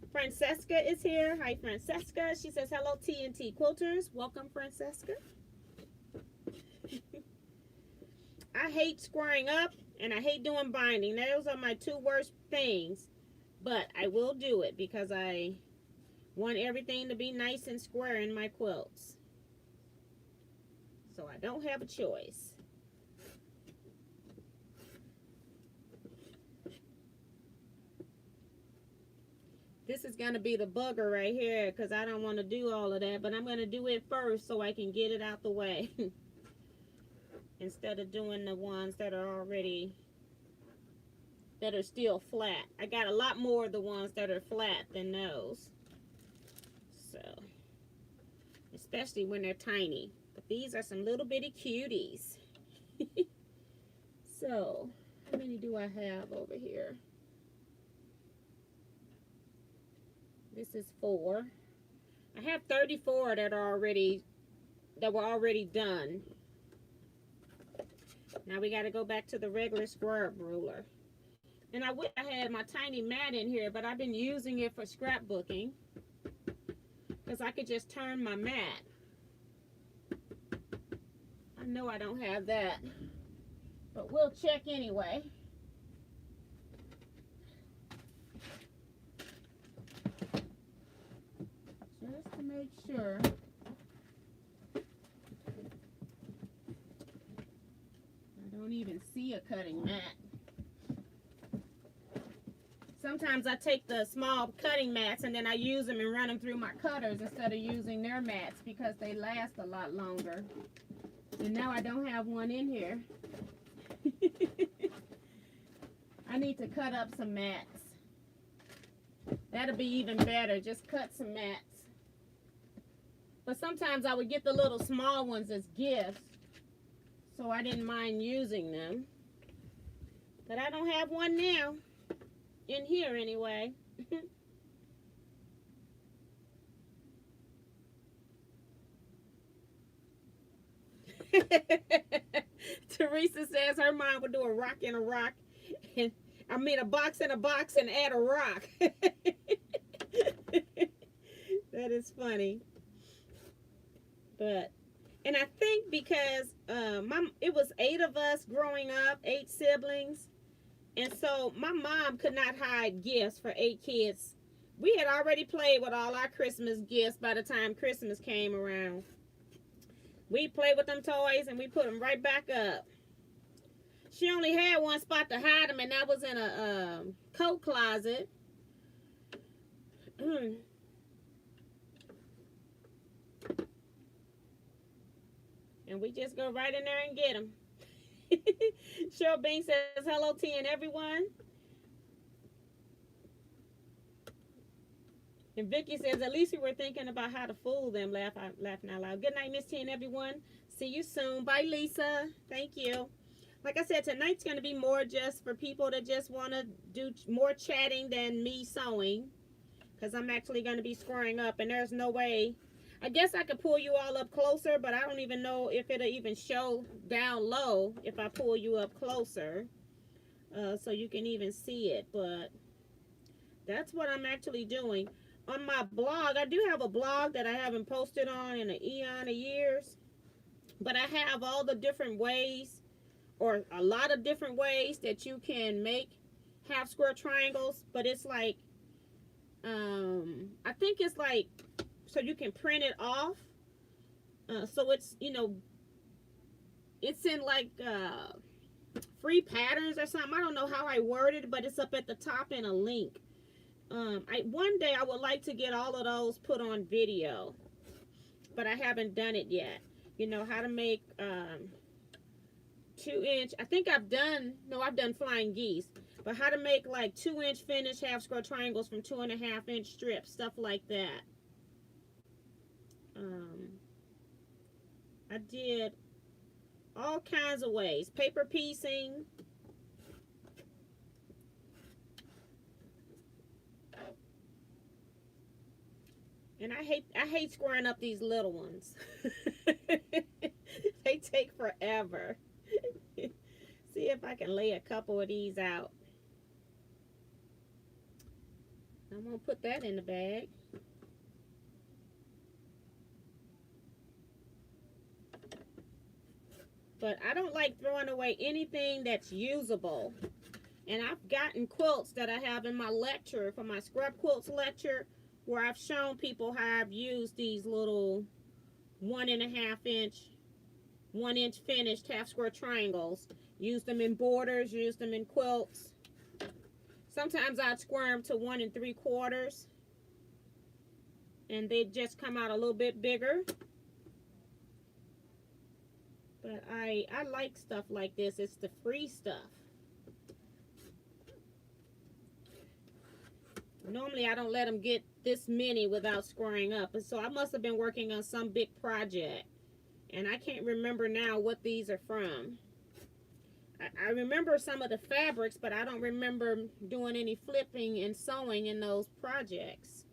Francesca is here. Hi, Francesca. She says, hello, T&T Quilters. Welcome, Francesca. I hate squaring up and I hate doing binding. Those are my 2 worst things. But I will do it because I want everything to be nice and square in my quilts. So I don't have a choice. This is going to be the bugger right here because I don't want to do all of that. But I'm going to do it first so I can get it out the way. Instead of doing the ones that are already, that are still flat. I got a lot more of the ones that are flat than those. So, especially when they're tiny. But these are some little bitty cuties. So, how many do I have over here? This is 4. I have 34 that are already, that were already done. Now we got to go back to the regular square ruler. And I wish I had my tiny mat in here, but I've been using it for scrapbooking. Because I could just turn my mat. I know I don't have that. But we'll check anyway. Just to make sure. I don't even see a cutting mat. Sometimes I take the small cutting mats and then I use them and run them through my cutters instead of using their mats because they last a lot longer. And now I don't have one in here. I need to cut up some mats. That'll be even better. Just cut some mats. But sometimes I would get the little small ones as gifts. So I didn't mind using them. But I don't have one now. In here anyway. Teresa says her mom would do a rock in a rock. And, I mean, a box in a box and add a rock. That is funny. But, and I think because it was 8 of us growing up, 8 siblings. And so my mom could not hide gifts for 8 kids. We had already played with all our Christmas gifts by the time Christmas came around. We played with them toys and we put them right back up. She only had one spot to hide them, and that was in a coat closet. And we just go right in there and get them. Cheryl Bean says, hello, T and everyone. And Vicky says, at least we were thinking about how to fool them. Laughing out loud. Good night, Miss T and everyone. See you soon. Bye, Lisa. Thank you. Like I said, tonight's going to be more just for people that just want to do more chatting than me sewing. Because I'm actually going to be squaring up. And there's no way. I guess I could pull you all up closer. But I don't even know if it'll even show down low if I pull you up closer. So you can even see it. But that's what I'm actually doing. On my blog, I do have a blog that I haven't posted on in an eon of years. But I have all the different ways, or a lot of different ways that you can make half square triangles. But it's like, I think it's like, so you can print it off. So it's, you know, it's in like free patterns or something. I don't know how I worded it, but it's up at the top in a link. One day I would like to get all of those put on video, but I haven't done it yet. You know, how to make 2-inch, I think I've done flying geese, but how to make like 2-inch finished half square triangles from 2.5-inch strips, stuff like that. I did all kinds of ways. Paper piecing. And I hate squaring up these little ones. They take forever. See if I can lay a couple of these out. I'm going to put that in the bag. But I don't like throwing away anything that's usable. And I've gotten quilts that I have in my lecture, for my scrub quilts lecture, where I've shown people how I've used these little 1.5-inch, 1-inch finished half square triangles. Used them in borders, used them in quilts. Sometimes I'd square them to 1 3/4. And they'd just come out a little bit bigger. But I like stuff like this. It's the free stuff. Normally I don't let them get this many without squaring up. And so I must have been working on some big project. And I can't remember now what these are from. I remember some of the fabrics, but I don't remember doing any flipping and sewing in those projects.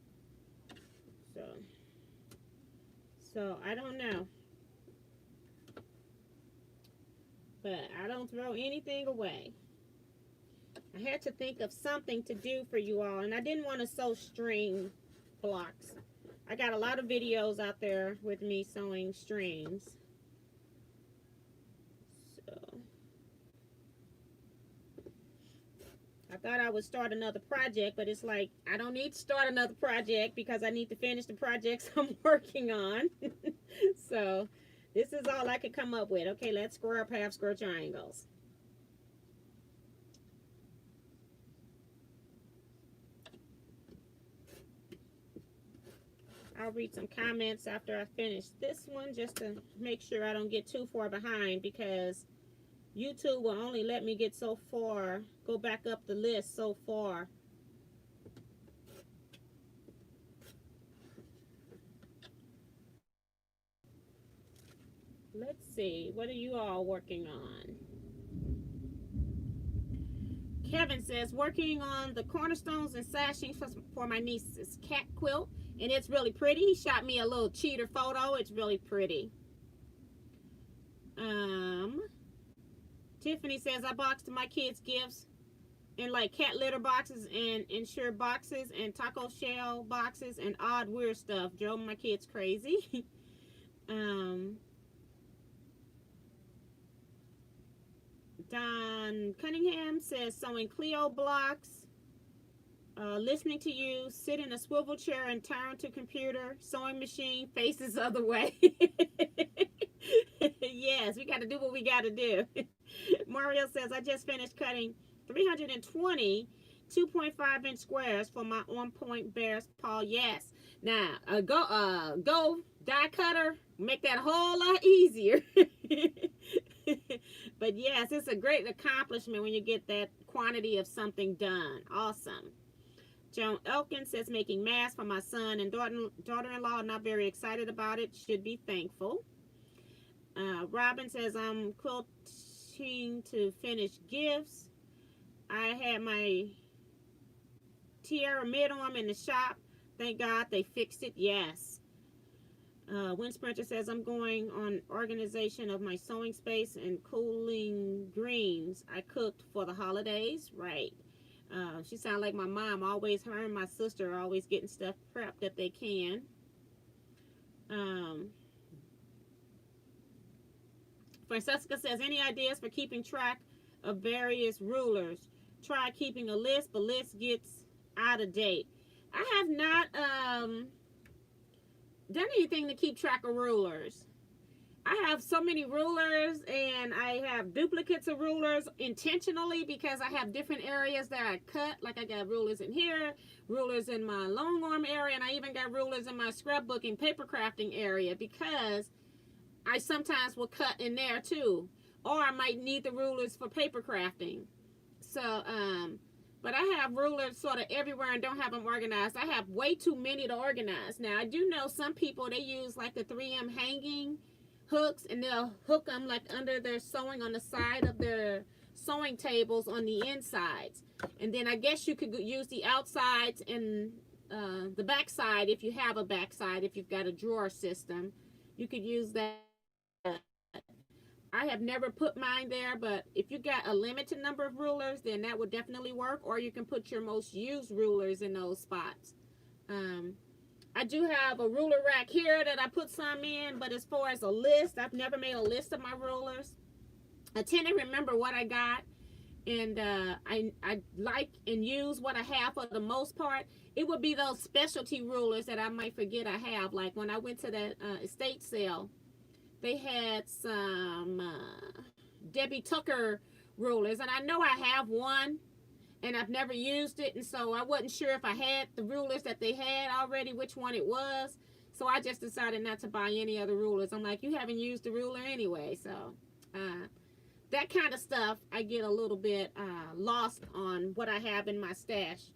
So I don't know. But I don't throw anything away. I had to think of something to do for you all, and I didn't want to sew string blocks. I got a lot of videos out there with me sewing strings. So I thought I would start another project, but it's like I don't need to start another project because I need to finish the projects I'm working on. So this is all I could come up with. Okay, let's square up half square triangles. I'll read some comments after I finish this one just to make sure I don't get too far behind, because YouTube will only let me get so far, go back up the list so far. Let's see, what are you all working on? Kevin says, working on the cornerstones and sashing for my niece's cat quilt, and it's really pretty. He shot me a little cheater photo. It's really pretty. Tiffany says, I boxed my kids' gifts in like cat litter boxes and insure boxes and taco shell boxes and odd weird stuff. Drove my kids crazy. Don Cunningham says, sewing Clio blocks, listening to you, sit in a swivel chair and turn to computer, sewing machine, faces other way. Yes, we got to do what we got to do. Mario says, I just finished cutting 320 2.5-inch squares for my on-point bear's paw. Yes. Now, go die cutter, make that a whole lot easier. But yes, it's a great accomplishment when you get that quantity of something done. Awesome. Joan Elkins says, making masks for my son and daughter-in-law. Not very excited about it. Should be thankful. Robin says, I'm quilting to finish gifts. I had my tiara mid-arm in the shop. Thank God they fixed it. Yes. Wind Sprinter says, I'm going on organization of my sewing space and cooling greens I cooked for the holidays. Right. She sounds like my mom. Always, her and my sister are always getting stuff prepped that they can. Francesca says, any ideas for keeping track of various rulers? Try keeping a list, but list gets out of date. I have not done anything to keep track of rulers. I have so many rulers, and I have duplicates of rulers intentionally because I have different areas that I cut. Like I got rulers in here, rulers in my long arm area, and I even got rulers in my scrapbooking paper crafting area because I sometimes will cut in there too. Or I might need the rulers for paper crafting. So, but I have rulers sort of everywhere and don't have them organized. I have way too many to organize. Now, I do know some people, they use like the 3M hanging hooks, and they'll hook them like under their sewing on the side of their sewing tables on the insides. And then I guess you could use the outsides and the backside if you have a backside, if you've got a drawer system. You could use that. I have never put mine there, but if you got a limited number of rulers, then that would definitely work. Or you can put your most used rulers in those spots. I do have a ruler rack here that I put some in, but as far as a list, I've never made a list of my rulers. I tend to remember what I got, and I like and use what I have for the most part. It would be those specialty rulers that I might forget I have. Like when I went to that estate sale, they had some Debbie Tucker rulers, and I know I have one, and I've never used it, and so I wasn't sure if I had the rulers that they had already, which one it was. So I just decided not to buy any other rulers. I'm like, you haven't used the ruler anyway. So that kind of stuff, I get a little bit lost on what I have in my stash.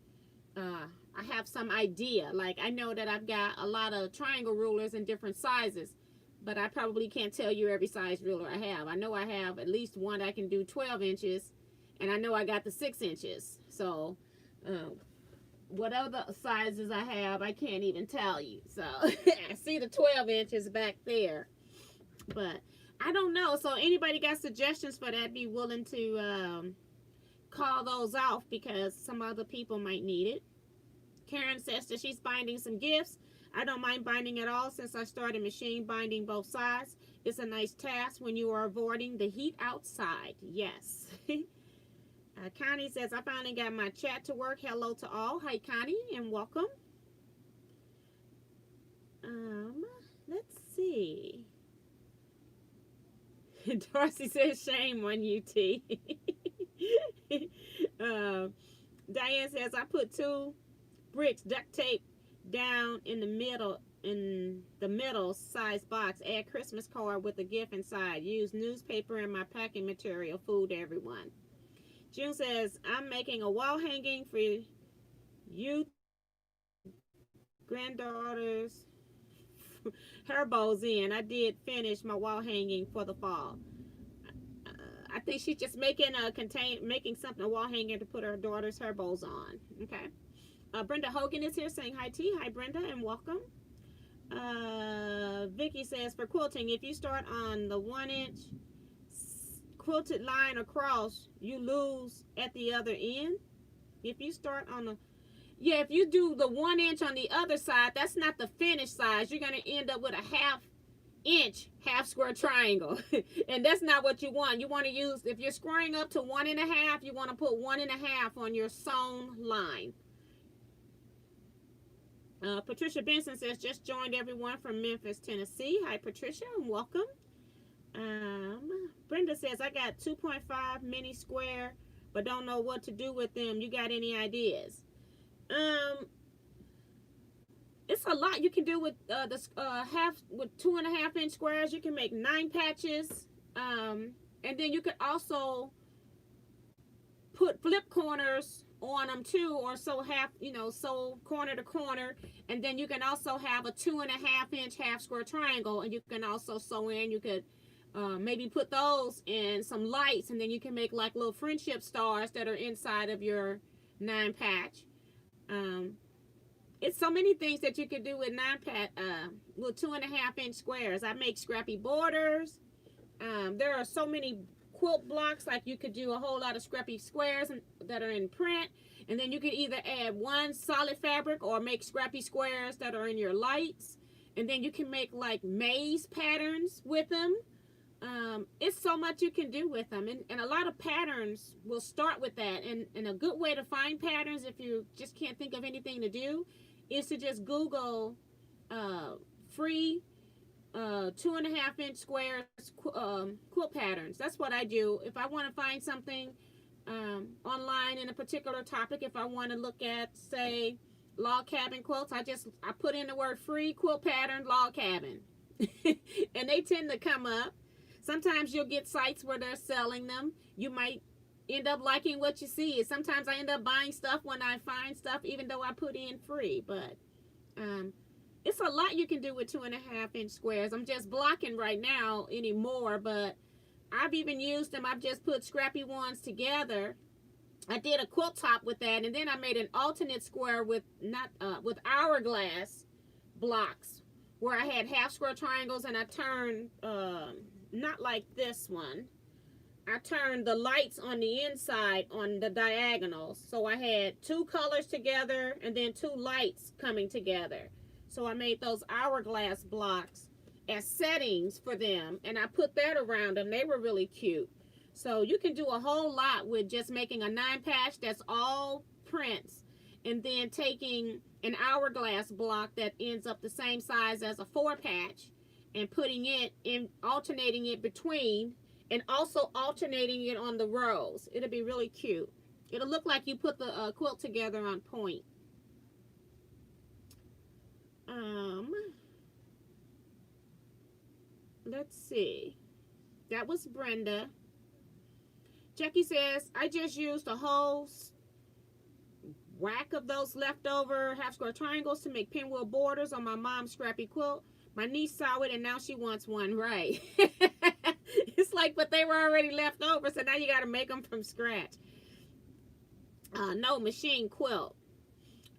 I have some idea. Like, I know that I've got a lot of triangle rulers in different sizes, but I probably can't tell you every size ruler I have. I know I have at least one that can do 12 inches, and I know I got the 6 inches. So, what other sizes I have, I can't even tell you. So, I see the 12 inches back there. But, I don't know. So, anybody got suggestions for that, be willing to call those off because some other people might need it. Karen says that she's binding some gifts. I don't mind binding at all since I started machine binding both sides. It's a nice task when you are avoiding the heat outside. Yes. Connie says, I finally got my chat to work. Hello to all. Hi, Connie, and welcome. Let's see. Darcy says, shame on you, T. Diane says, I put 2 bricks duct tape down in the middle size box. Add Christmas card with a gift inside. Use newspaper in my packing material. Food to everyone. June says, I'm making a wall hanging for you granddaughters hair bows in. I did finish my wall hanging for the fall. I think she's just making a wall hanging to put her daughter's hair bows on. Okay. Brenda Hogan is here saying hi, T. Hi, Brenda, and welcome. Vicky says, for quilting, if you start on the 1-inch quilted line across, you lose at the other end. If you start on the, yeah, if you do the 1 inch on the other side, that's not the finished size. You're going to end up with a ½ inch half square triangle. And that's not what you want. You want to use, if you're squaring up to 1.5, you want to put 1.5 on your sewn line. Patricia Benson says, just joined everyone from Memphis, Tennessee. Hi, Patricia, and welcome. Brenda says, I got 2.5 mini square, but don't know what to do with them. You got any ideas? It's a lot you can do with with 2.5 inch squares. You can make 9 patches, and then you could also put flip corners on them too, or sew sew corner to corner, and then you can also have a 2.5 inch half square triangle, and you can also sew in. You could maybe put those in some lights, and then you can make like little friendship stars that are inside of your 9 patch. It's so many things that you could do with 2.5 inch squares. I make scrappy borders. There are so many quilt blocks, like you could do a whole lot of scrappy squares that are in print, and then you could either add one solid fabric or make scrappy squares that are in your lights, and then you can make like maze patterns with them. It's so much you can do with them, and a lot of patterns will start with that. And a good way to find patterns, if you just can't think of anything to do, is to just Google free 2.5 inch squares quilt patterns. That's what I do. If I want to find something online in a particular topic, if I want to look at, say, log cabin quilts, I put in the word free quilt pattern log cabin. And they tend to come up. Sometimes you'll get sites where they're selling them. You might end up liking what you see. Sometimes I end up buying stuff when I find stuff, even though I put in free. But it's a lot you can do with 2.5 inch squares. I'm just blocking right now anymore, but I've even used them. I've just put scrappy ones together. I did a quilt top with that, and then I made an alternate square with with hourglass blocks, where I had half square triangles, and I turned not like this one. I turned the lights on the inside on the diagonals. So I had 2 colors together and then 2 lights coming together. So I made those hourglass blocks as settings for them, and I put that around them. They were really cute. So you can do a whole lot with just making a 9 patch that's all prints, and then taking an hourglass block that ends up the same size as a 4 patch and putting it in, alternating it between, and also alternating it on the rows. It'll be really cute. It'll look like you put the quilt together on point. Let's see. That was Brenda. Jackie says, I just used a whole whack of those leftover half square triangles to make pinwheel borders on my mom's scrappy quilt. My niece saw it and now she wants one. Right. It's like, but they were already left over, so now you got to make them from scratch. No machine quilt.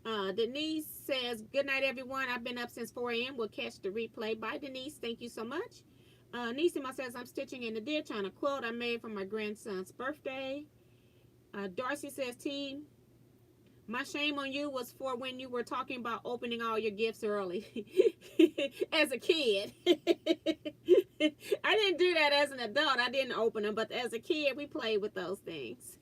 Denise says, good night, everyone. I've been up since 4 a.m. We'll catch the replay. Bye, Denise. Thank you so much. Nisima says, I'm stitching in the ditch on a quilt I made for my grandson's birthday. Darcy says, T, my shame on you was for when you were talking about opening all your gifts early. As a kid. I didn't do that as an adult. I didn't open them, but as a kid, we played with those things.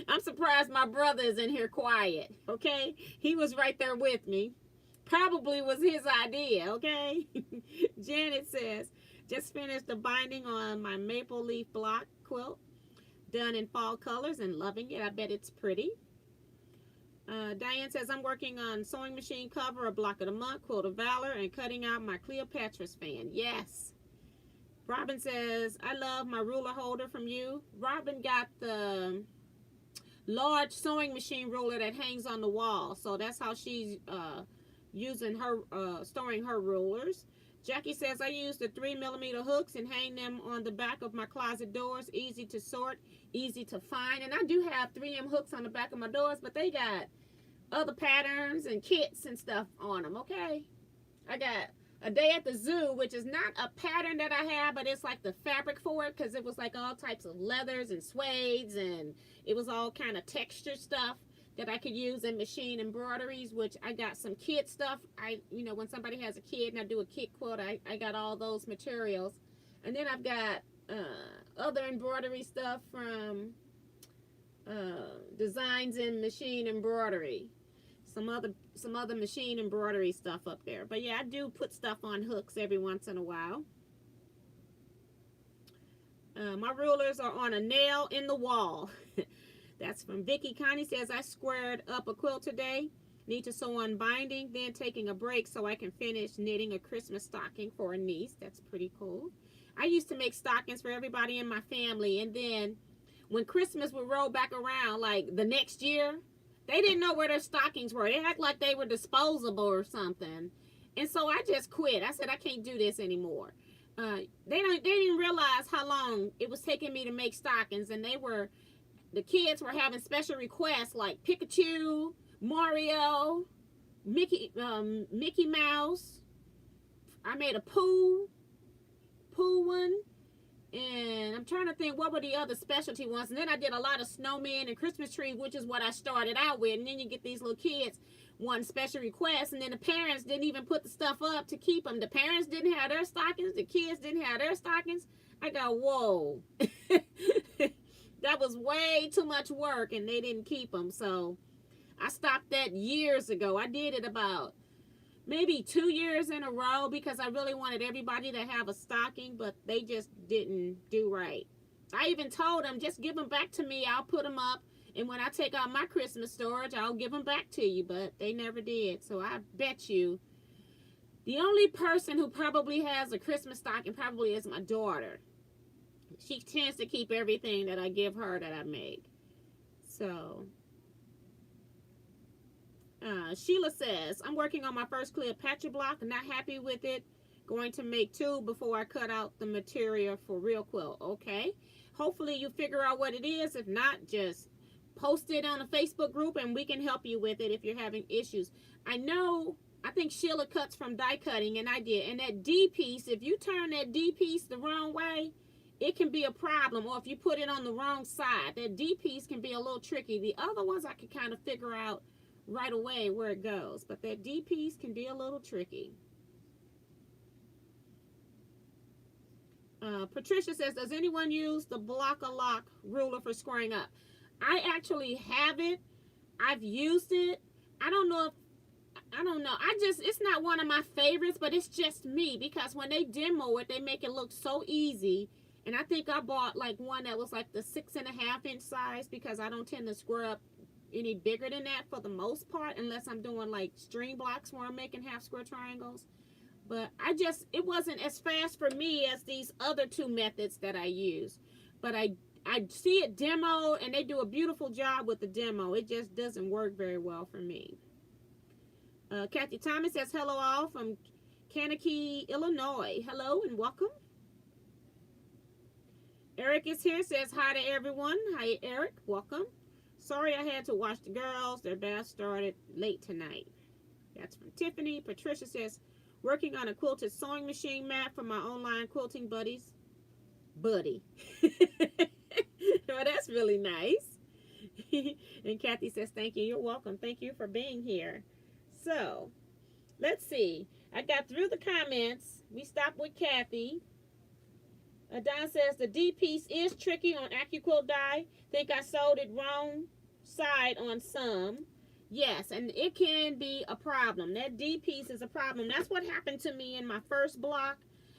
I'm surprised my brother is in here quiet, okay? He was right there with me. Probably was his idea, okay? Janet says, just finished the binding on my maple leaf block quilt. Done in fall colors and loving it. I bet it's pretty. Diane says, I'm working on sewing machine cover, a block of the month, quilt of valor, and cutting out my Cleopatra's fan. Yes. Robin says, I love my ruler holder from you. Robin got the large sewing machine ruler that hangs on the wall. So that's how she's using her, storing her rulers. Jackie says, I use the 3mm hooks and hang them on the back of my closet doors. Easy to sort, easy to find. And I do have 3M hooks on the back of my doors, but they got other patterns and kits and stuff on them, okay? I got A Day at the Zoo, which is not a pattern that I have, but it's like the fabric for it, because it was like all types of leathers and suedes, and it was all kind of texture stuff that I could use in machine embroideries, which I got some kid stuff. When somebody has a kid and I do a kid quilt, I got all those materials. And then I've got other embroidery stuff from Designs in Machine Embroidery. Some other machine embroidery stuff up there. But yeah, I do put stuff on hooks every once in a while. My rulers are on a nail in the wall. That's from Vicky. Connie says, I squared up a quilt today. Need to sew on binding, then taking a break so I can finish knitting a Christmas stocking for a niece. That's pretty cool. I used to make stockings for everybody in my family, and then when Christmas would roll back around, like the next year, they didn't know where their stockings were. They act like they were disposable or something. And so I just quit. I said, I can't do this anymore. They didn't realize how long it was taking me to make stockings, and the kids were having special requests like Pikachu, Mario, Mickey Mouse. I made a Pooh one. And I'm trying to think what were the other specialty ones. And then I did a lot of snowmen and Christmas trees, which is what I started out with. And then you get these little kids wanting special requests. And then the parents didn't even put the stuff up to keep them. The parents didn't have their stockings. The kids didn't have their stockings. I go, whoa. That was way too much work, and they didn't keep them. So I stopped that years ago. I did it about maybe 2 years in a row because I really wanted everybody to have a stocking, but they just didn't do right. I even told them, just give them back to me. I'll put them up, and when I take out my Christmas storage, I'll give them back to you, but they never did. So I bet you the only person who probably has a Christmas stocking probably is my daughter. She tends to keep everything that I give her that I make. So Sheila says, I'm working on my first Cleopatra block and not happy with it. Going to make 2 before I cut out the material for real quilt. Okay. Hopefully you figure out what it is. If not, just post it on a Facebook group and we can help you with it if you're having issues. I think Sheila cuts from die cutting, and I did. And that D piece, if you turn that D piece the wrong way, it can be a problem. Or if you put it on the wrong side, that D piece can be a little tricky. The other ones I can kind of figure out right away where it goes, but that D piece can be a little tricky. Patricia says, does anyone use the Block-A-Lock ruler for squaring up? I actually have it. I've used it. I don't know. It's not one of my favorites, but it's just me, because when they demo it, they make it look so easy. And I think I bought like one that was like the 6.5 inch size, because I don't tend to square up any bigger than that for the most part, unless I'm doing like string blocks where I'm making half square triangles. But it wasn't as fast for me as these other 2 methods that I use. But I see it demo, and they do a beautiful job with the demo. It just doesn't work very well for me. Kathy Thomas says, hello all from Kankakee, Illinois. Hello and welcome. Eric is here, says hi to everyone. Hi, Eric. Welcome. Sorry I had to watch the girls. Their bath started late tonight. That's from Tiffany. Patricia says, working on a quilted sewing machine mat for my online quilting buddies. Buddy. Well, that's really nice. And Kathy says, thank you. You're welcome. Thank you for being here. So, let's see. I got through the comments. We stopped with Kathy. Don says, the D piece is tricky on AccuQuilt die. Think I sewed it wrong side on some. Yes, and it can be a problem. That D piece is a problem. That's what happened to me in my first block.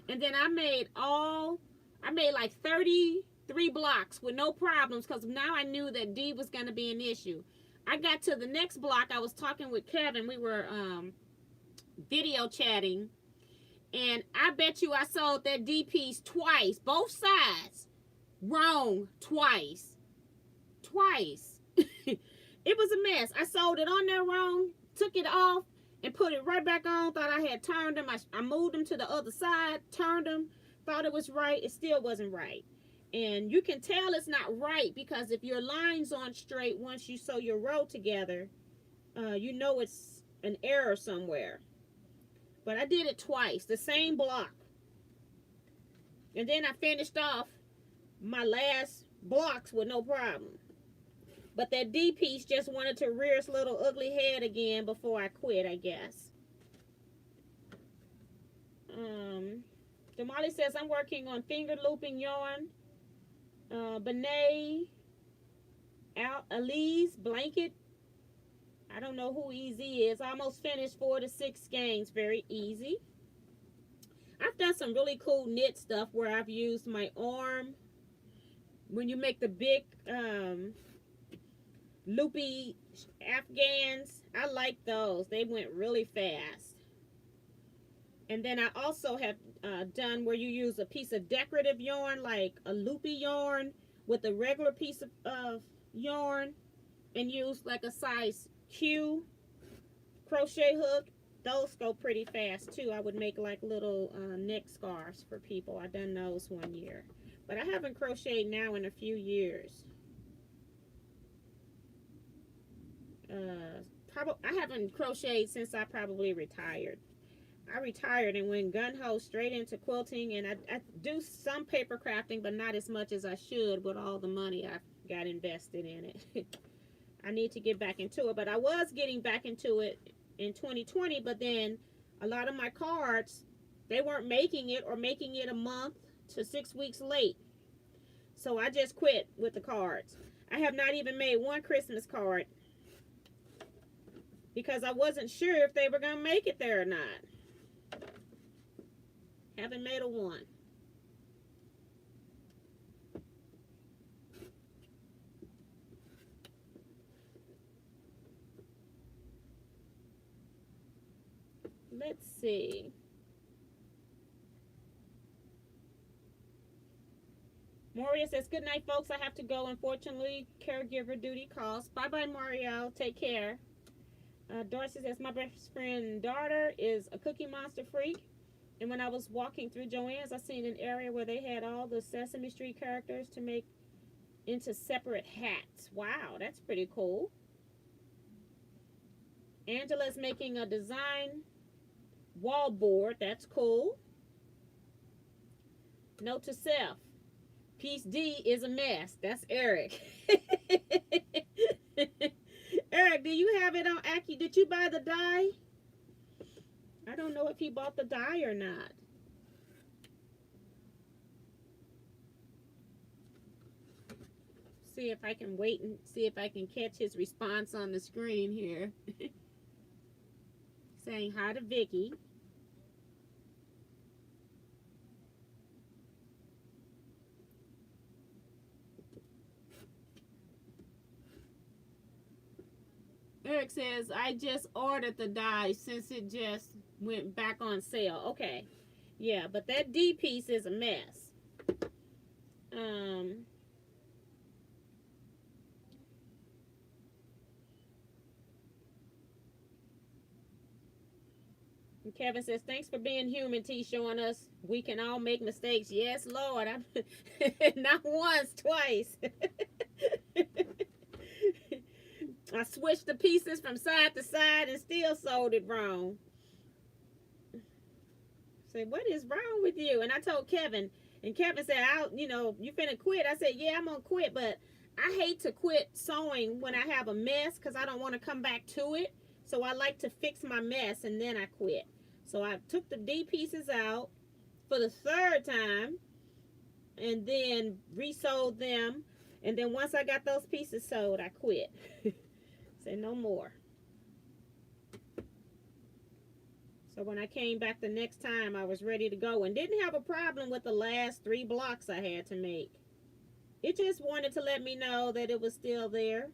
And then I made like 33 blocks with no problems, because now I knew that D was going to be an issue. I got to the next block. I was talking with Kevin. We were video chatting. And I bet you I sewed that D piece twice. Both sides. Wrong. Twice. It was a mess. I sewed it on there wrong. Took it off and put it right back on. Thought I had turned them. I moved them to the other side. Turned them. Thought it was right. It still wasn't right. And you can tell it's not right, because if your lines aren't straight once you sew your row together, you know it's an error somewhere. But I did it twice, the same block. And then I finished off my last blocks with no problem. But that D piece just wanted to rear its little ugly head again before I quit, I guess. Damali says, I'm working on finger looping yarn. Benet, Elise, Blanket. I don't know who Easy is. Almost finished 4 to 6 skeins. Very easy. I've done some really cool knit stuff where I've used my arm. When you make the big loopy afghans, I like those. They went really fast. And then I also have done where you use a piece of decorative yarn, like a loopy yarn, with a regular piece of yarn, and use like a size Q crochet hook. Those go pretty fast too. I would make like little neck scarves for people. I done those one year, but I haven't crocheted now in a few years. I haven't crocheted since I probably retired. I retired and went gun-ho straight into quilting, and I do some paper crafting, but not as much as I should with all the money I've got invested in it. I need to get back into it, but I was getting back into it in 2020, but then a lot of my cards, they weren't making it, or making it a month to 6 weeks late. So I just quit with the cards. I have not even made one Christmas card because I wasn't sure if they were going to make it there or not. Haven't made a one. Let's see. Mario says, good night, folks. I have to go. Unfortunately, caregiver duty calls. Bye-bye, Mario. Take care. Darcy says, my best friend's daughter is a Cookie Monster freak. And when I was walking through Joann's, I seen an area where they had all the Sesame Street characters to make into separate hats. Wow, that's pretty cool. Angela's making a design wall board. That's cool. Note to self. Piece D is a mess. That's Eric. Eric, do you have it on Aki? Did you buy the dye? I don't know if he bought the dye or not. See if I can wait and see if I can catch his response on the screen here. Saying hi to Vicky. Eric says, I just ordered the dye since it just went back on sale. Okay. Yeah, but that D piece is a mess. Kevin says, thanks for being human, T, showing us we can all make mistakes. Yes, Lord. Not once, twice. I switched the pieces from side to side and still sold it wrong. Say, what is wrong with you? And I told Kevin, and Kevin said, you finna quit. I said, yeah, I'm gonna quit, but I hate to quit sewing when I have a mess because I don't want to come back to it. So I like to fix my mess and then I quit. So I took the D pieces out for the third time and then resold them. And then once I got those pieces sold, I quit. Said no more. So when I came back the next time, I was ready to go and didn't have a problem with the last 3 blocks I had to make. It just wanted to let me know that it was still there.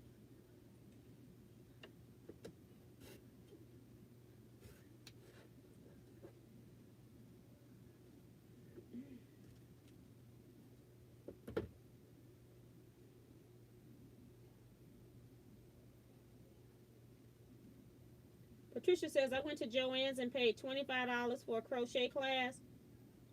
Patricia says, I went to Joann's and paid $25 for a crochet class,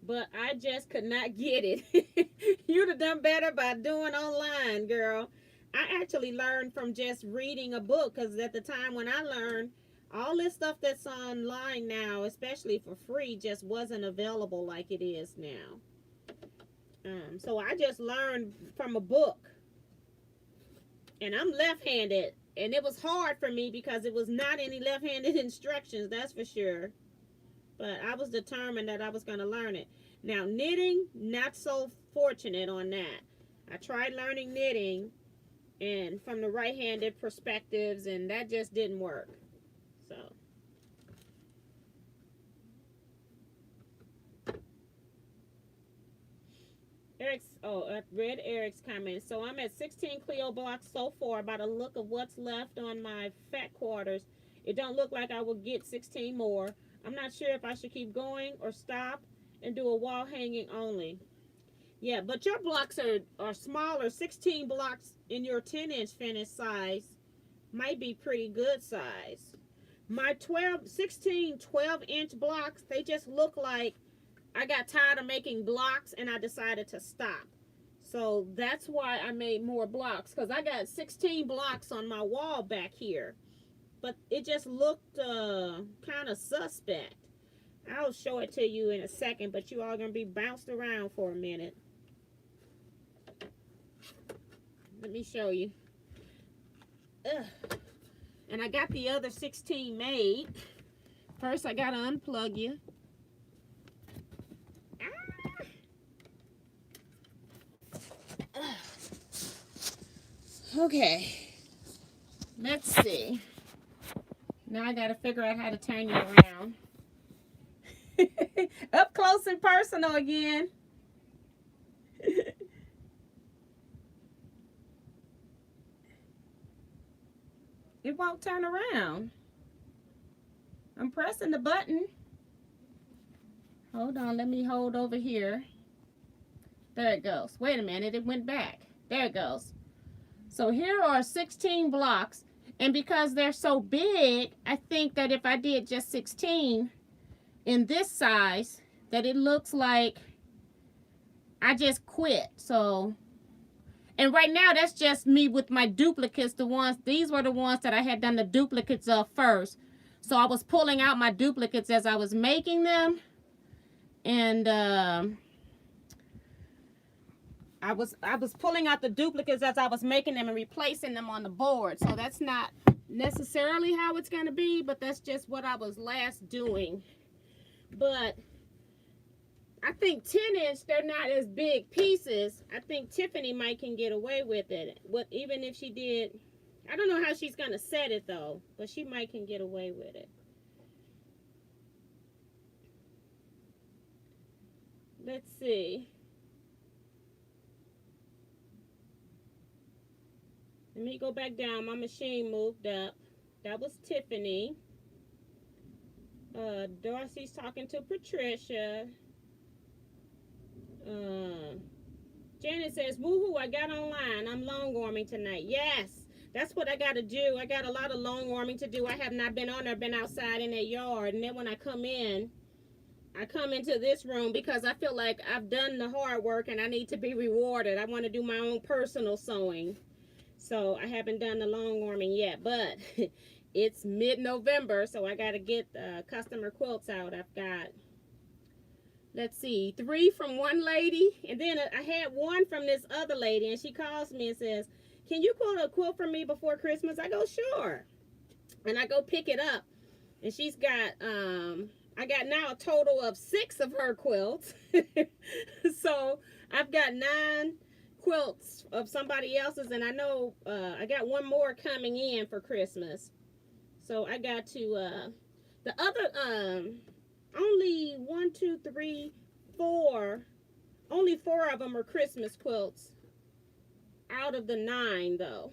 but I just could not get it. You'd have done better by doing online, girl. I actually learned from just reading a book because at the time when I learned, All this stuff that's online now, especially for free, just wasn't available like it is now. So I just learned from a book. And I'm left-handed. And it was hard for me because it was not any left-handed instructions, that's for sure. But I was determined that I was going to learn it. Now, knitting, not so fortunate on that. I tried learning knitting and from the right-handed perspectives, and that just didn't work. So I read Eric's comment. So I'm at 16 Clio blocks so far. By the look of what's left on my fat quarters, it don't look like I will get 16 more. I'm not sure if I should keep going or stop and do a wall hanging only. Yeah, but your blocks are smaller. 16 blocks in your 10-inch finish size might be pretty good size. My 16 12-inch blocks, they just look like I got tired of making blocks and I decided to stop. So that's why I made more blocks, because I got 16 blocks on my wall back here. But it just looked kind of suspect. I'll show it to you in a second, but you all going to be bounced around for a minute. Let me show you. Ugh. And I got the other 16 made. First, I got to unplug you. Okay. Let's see. Now I got to figure out how to turn you around. Up close and personal again. It won't turn around. I'm pressing the button. Hold on, let me hold over here. There it goes. Wait a minute, it went back. There it goes. So here are 16 blocks. And because they're so big, I think that if I did just 16 in this size, that it looks like I just quit. So, and right now that's just me with my duplicates. These were the ones that I had done the duplicates of first. So I was pulling out my duplicates as I was making them. And I was pulling out the duplicates as I was making them and replacing them on the board. So that's not necessarily how it's going to be, but that's just what I was last doing. But I think 10-inch, they're not as big pieces. I think Tiffany can get away with it. Even if she did, I don't know how she's going to set it though, but she can get away with it. Let's see. Let me go back down. My machine moved up. That was Tiffany. Darcy's talking to Patricia. Janet says, woohoo, I got online. I'm long arming tonight. Yes, that's what I got to do. I got a lot of long arming to do. I have not been on there, been outside in that yard. And then when I come in, I come into this room because I feel like I've done the hard work and I need to be rewarded. I want to do my own personal sewing. So I haven't done the long arming yet, but it's mid-November, so I got to get customer quilts out. I've got, let's see, 3 from one lady, and then I had 1 from this other lady, and she calls me and says, can you quilt a quilt for me before Christmas? I go, sure. And I go pick it up, and she's got, I got now a total of 6 of her quilts. So I've got 9 quilts of somebody else's, and I know I got 1 more coming in for Christmas. So I got to the other only 1, 2, 3, 4, only 4 of them are Christmas quilts out of the 9 though.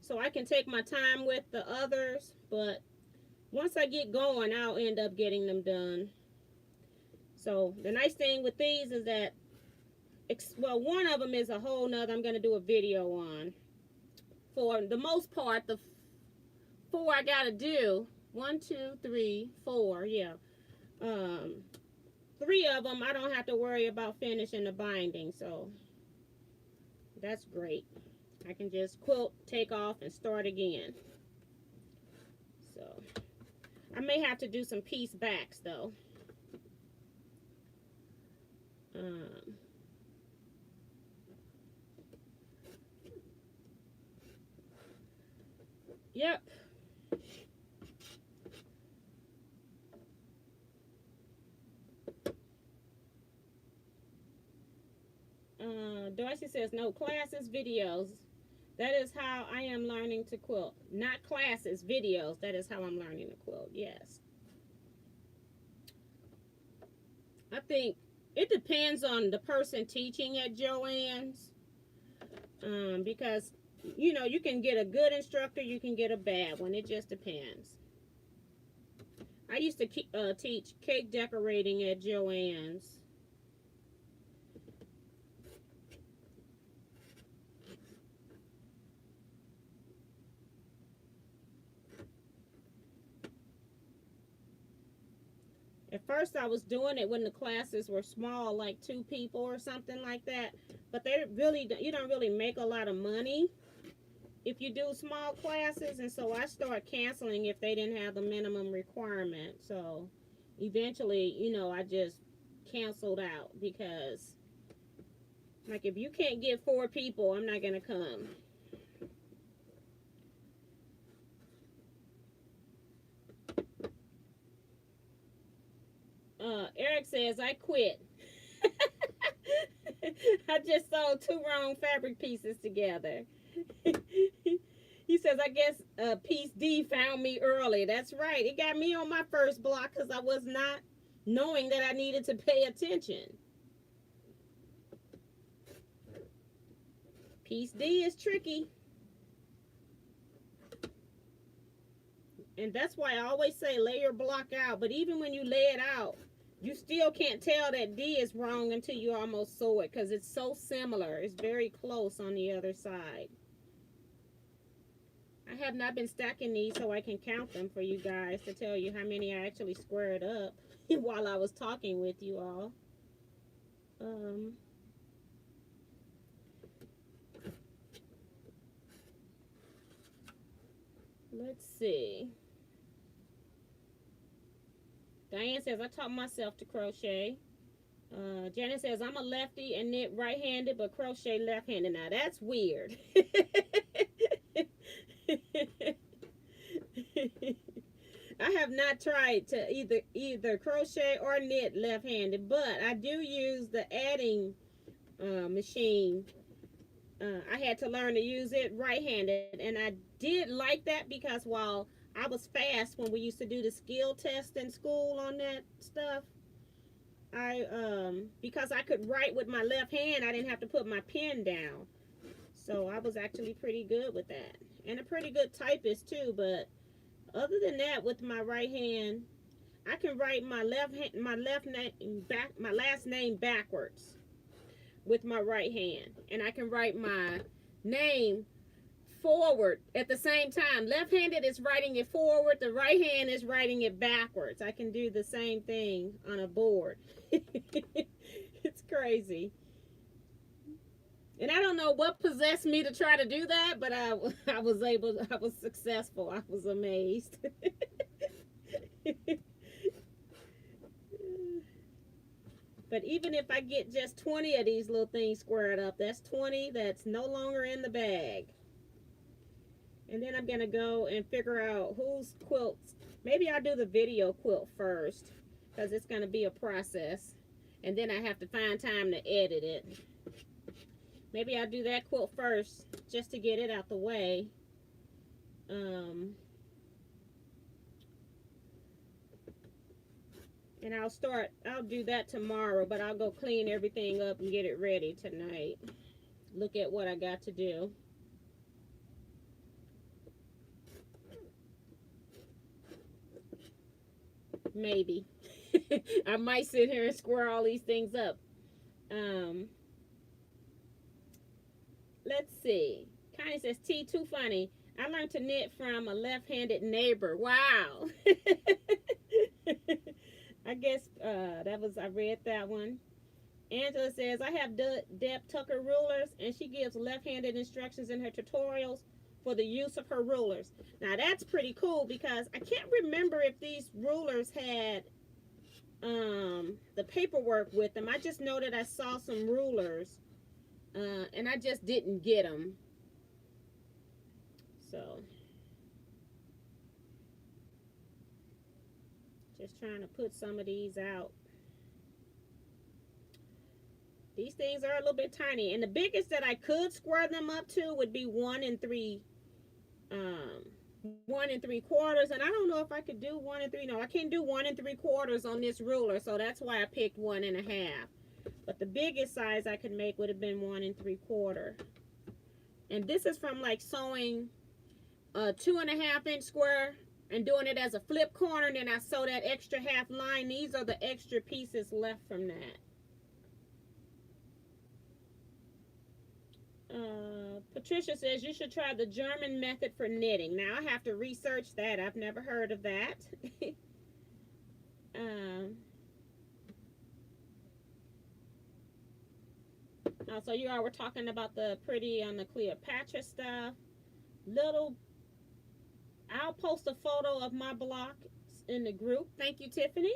So I can take my time with the others, but once I get going, I'll end up getting them done. So the nice thing with these is that, well, one of them is a whole nother I'm going to do a video on. For the most part, the 4 I got to do, 1, 2, 3, 4, yeah. 3 of them I don't have to worry about finishing the binding, so that's great. I can just quilt, take off, and start again. So I may have to do some piece backs though. Yep. Dorsey says no classes, videos. That is how I am learning to quilt. Not classes, videos. That is how I'm learning to quilt. Yes. I think it depends on the person teaching at Joann's. Because, you know, you can get a good instructor, you can get a bad one. It just depends. I used to teach cake decorating at Joann's. At first, I was doing it when the classes were small, like 2 people or something like that. But they really, you don't really make a lot of money if you do small classes. And so I started canceling if they didn't have the minimum requirement. So eventually, you know, I just canceled out because, like, if you can't get 4 people, I'm not going to come. Eric says, I quit. I just sewed 2 wrong fabric pieces together. He says, I guess piece D found me early. That's right. It got me on my first block because I was not knowing that I needed to pay attention. Piece D is tricky. And that's why I always say lay your block out. But even when you lay it out, you still can't tell that D is wrong until you almost sew it because it's so similar. It's very close on the other side. I have not been stacking these so I can count them for you guys to tell you how many I actually squared up while I was talking with you all. Let's see. Diane says, I taught myself to crochet. Janet says, I'm a lefty and knit right-handed, but crochet left-handed. Now, that's weird. I have not tried to either crochet or knit left-handed, but I do use the adding machine. I had to learn to use it right-handed, and I did like that because while I was fast when we used to do the skill test in school on that stuff, because I could write with my left hand, I didn't have to put my pen down. So I was actually pretty good with that. And a pretty good typist too, but other than that, with my right hand, I can write my last name backwards with my right hand. And I can write my name forward at the same time. Left-handed is writing it forward, the right hand is writing it backwards. I can do the same thing on a board. It's crazy. And I don't know what possessed me to try to do that, but I was successful. I was amazed. But even if I get just 20 of these little things squared up, that's 20 that's no longer in the bag. And then I'm going to go and figure out whose quilts. Maybe I'll do the video quilt first, because it's going to be a process. And then I have to find time to edit it. Maybe I'll do that quilt first, just to get it out the way. And I'll do that tomorrow, but I'll go clean everything up and get it ready tonight. Look at what I got to do. Maybe. I might sit here and square all these things up. Let's see. Connie says, T, too funny. I learned to knit from a left-handed neighbor. Wow. I guess I read that one. Angela says, I have Deb Tucker rulers, and she gives left-handed instructions in her tutorials. for the use of her rulers. Now that's pretty cool because I can't remember if these rulers had the paperwork with them. I just know that I saw some rulers and I just didn't get them. So just trying to put some of these out. These things are a little bit tiny, and the biggest that I could square them up to would be 1 3/4, and I don't know if I could do 1 3. No, I can't do 1 3/4 on this ruler, so that's why I picked 1 1/2. But the biggest size I could make would have been 1 3/4. And this is from like sewing a 2.5 inch square and doing it as a flip corner, and then I sew that extra half line. These are the extra pieces left from that. Patricia says you should try the German method for knitting. Now I have to research that. I've never heard of that. So you all were talking about the pretty on the Cleopatra stuff. I'll post a photo of my block in the group. Thank you, Tiffany.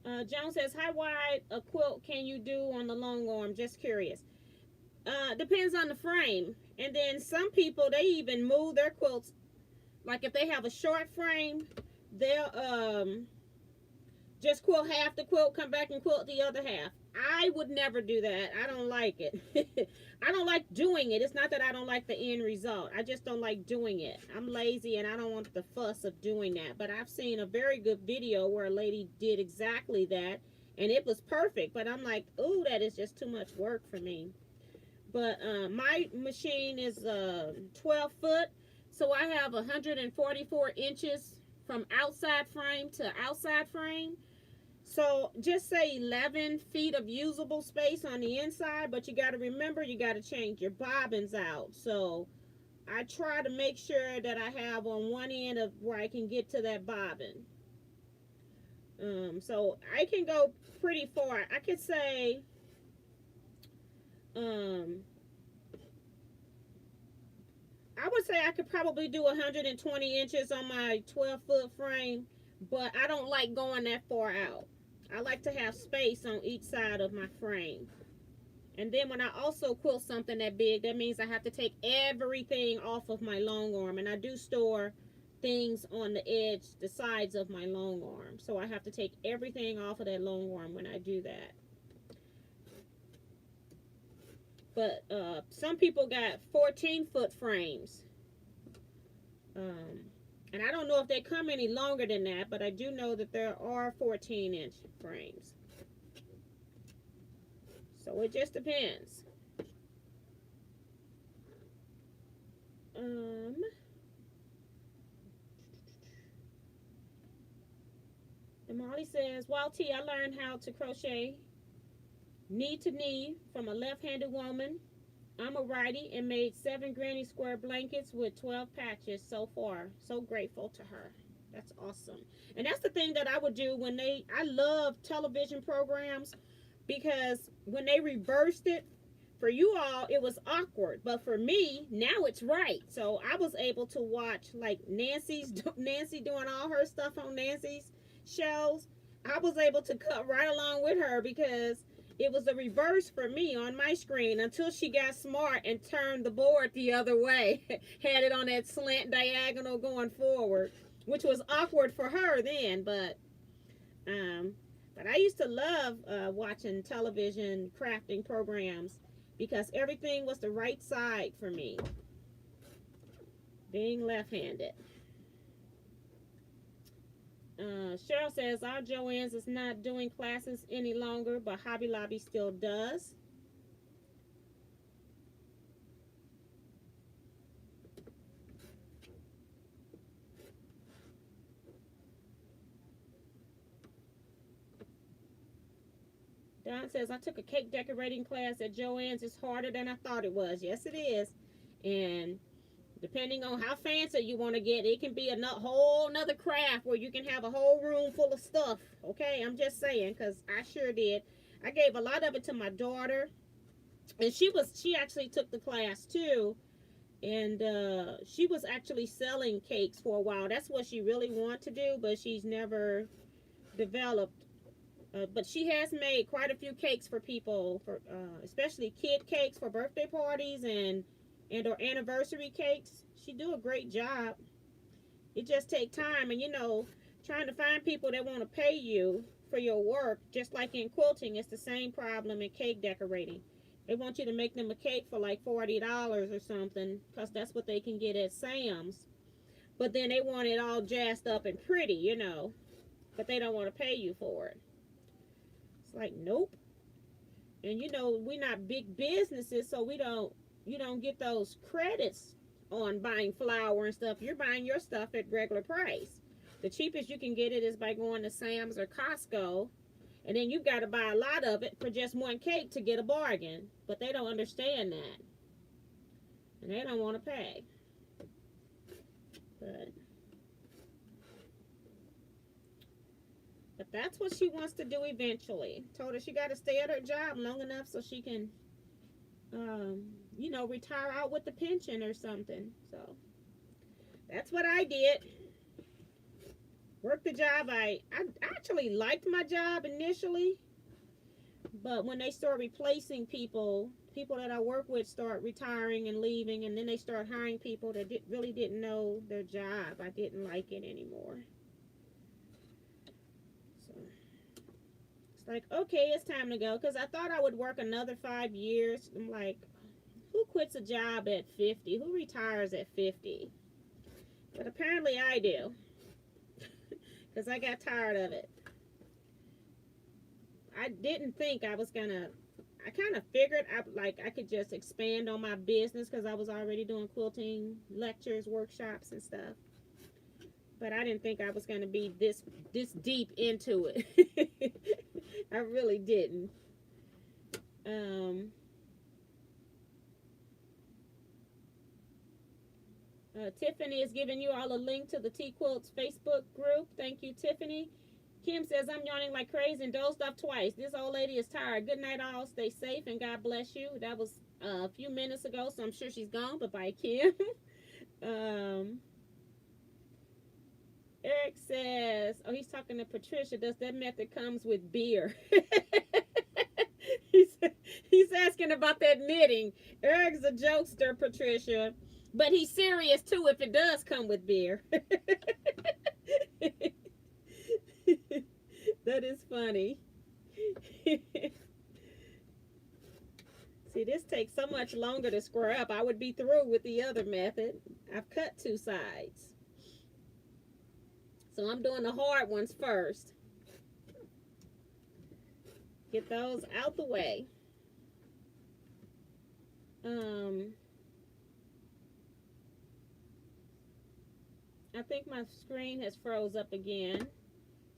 Joan says, how wide a quilt can you do on the long arm? Just curious. Depends on the frame. And then some people, they even move their quilts. Like if they have a short frame, they'll just quilt half the quilt, come back and quilt the other half. I would never do that. I don't like it. I don't like doing it. It's not that I don't like the end result. I just don't like doing it. I'm lazy and I don't want the fuss of doing that. But I've seen a very good video where a lady did exactly that, and it was perfect. But I'm like, ooh, that is just too much work for me. But my machine is 12 foot, so I have 144 inches from outside frame to outside frame. So just say 11 feet of usable space on the inside, but you got to remember you got to change your bobbins out. So I try to make sure that I have on one end of where I can get to that bobbin. So I can go pretty far. I could say I would say I could probably do 120 inches on my 12-foot frame, but I don't like going that far out. I like to have space on each side of my frame. And then when I also quilt something that big, that means I have to take everything off of my long arm. And I do store things on the edge, the sides of my long arm. So I have to take everything off of that long arm when I do that. But some people got 14-foot frames. And I don't know if they come any longer than that, but I do know that there are 14-inch frames. So it just depends. And Molly says, while T, I learned how to crochet knee to knee from a left-handed woman. I'm a righty and made 7 granny square blankets with 12 patches so far. So grateful to her. That's awesome. And that's the thing that I would do when I love television programs, because when they reversed it, for you all, it was awkward. But for me, now it's right. So I was able to watch like Nancy doing all her stuff on Nancy's shows. I was able to cut right along with her because it was a reverse for me on my screen until she got smart and turned the board the other way. Had it on that slant diagonal going forward, which was awkward for her then. But I used to love watching television crafting programs because everything was the right side for me, being left-handed. Cheryl says, our Joann's is not doing classes any longer, but Hobby Lobby still does. Don says, I took a cake decorating class at Joann's. It's harder than I thought it was. Yes, it is. And depending on how fancy you want to get, it can be a whole nother craft where you can have a whole room full of stuff. Okay, I'm just saying, because I sure did. I gave a lot of it to my daughter, and she actually took the class too. And she was actually selling cakes for a while. That's what she really wanted to do, but she's never developed. But she has made quite a few cakes for people, for especially kid cakes for birthday parties and or anniversary cakes. She do a great job. It just take time, and you know, trying to find people that want to pay you for your work, just like in quilting, it's the same problem in cake decorating. They want you to make them a cake for like $40 or something, because that's what they can get at Sam's. But then they want it all jazzed up and pretty, you know, but they don't want to pay you for it. It's like, nope. And you know, we're not big businesses, so you don't get those credits on buying flour and stuff. You're buying your stuff at regular price. The cheapest you can get it is by going to Sam's or Costco, and then you've got to buy a lot of it for just one cake to get a bargain. But they don't understand that, and they don't want to pay. But that's what she wants to do eventually. Told her she got to stay at her job long enough so she can, you know, retire out with the pension or something. So that's what I did. Worked the job. I actually liked my job initially, but when they start replacing people that I work with start retiring and leaving, and then they start hiring people that really didn't know their job, I didn't like it anymore. So it's like, okay, it's time to go, because I thought I would work another 5 years. I'm like, who quits a job at 50? Who retires at 50? But apparently I do, because I got tired of it. I didn't think I was gonna. I kind of figured I could just expand on my business, because I was already doing quilting lectures, workshops, and stuff. But I didn't think I was gonna be this deep into it. I really didn't. Tiffany is giving you all a link to the Teaquilts Facebook group. Thank you, Tiffany. Kim says, I'm yawning like crazy and dozed off twice. This old lady is tired. Good night, all. Stay safe and God bless you. That was a few minutes ago, so I'm sure she's gone. Bye-bye, Kim. Eric says, oh, he's talking to Patricia. Does that method comes with beer? He's asking about that knitting. Eric's a jokester, Patricia. But he's serious, too, if it does come with beer. That is funny. See, this takes so much longer to square up. I would be through with the other method. I've cut 2 sides. So I'm doing the hard ones first. Get those out the way. I think my screen has froze up again.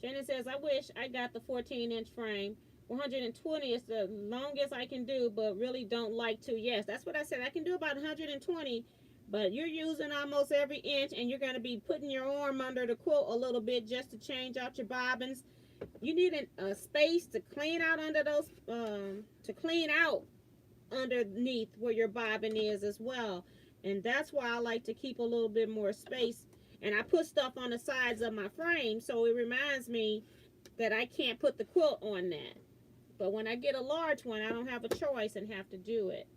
Janet says, I wish I got the 14-inch frame. 120 is the longest I can do, but really don't like to. Yes, that's what I said. I can do about 120, but you're using almost every inch, and you're going to be putting your arm under the quilt a little bit just to change out your bobbins. You need a space to clean out under those, to clean out underneath where your bobbin is as well. And that's why I like to keep a little bit more space. And I put stuff on the sides of my frame, so it reminds me that I can't put the quilt on that. But when I get a large one, I don't have a choice and have to do it.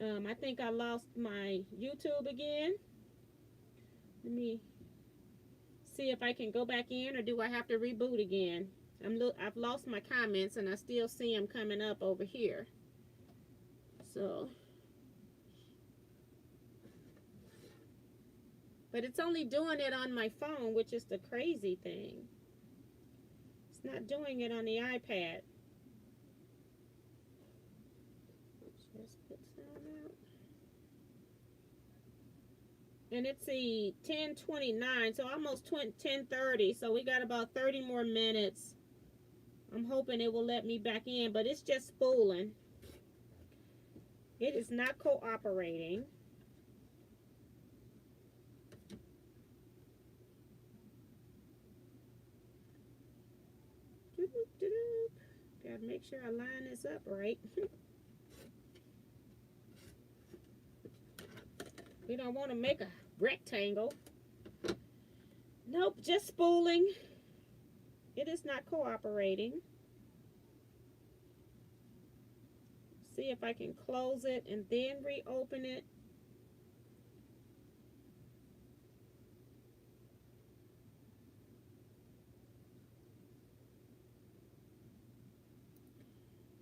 I think I lost my YouTube again. Let me see if I can go back in, or do I have to reboot again? I've lost my comments, and I still see them coming up over here. So, but it's only doing it on my phone, which is the crazy thing. It's not doing it on the iPad. Just put some out. And it's the 10:29, so almost 10:30. So we got about 30 more minutes. I'm hoping it will let me back in, but it's just spooling. It is not cooperating. Gotta make sure I line this up right. We don't want to make a rectangle. Nope, just spooling. It is not cooperating. See if I can close it and then reopen it.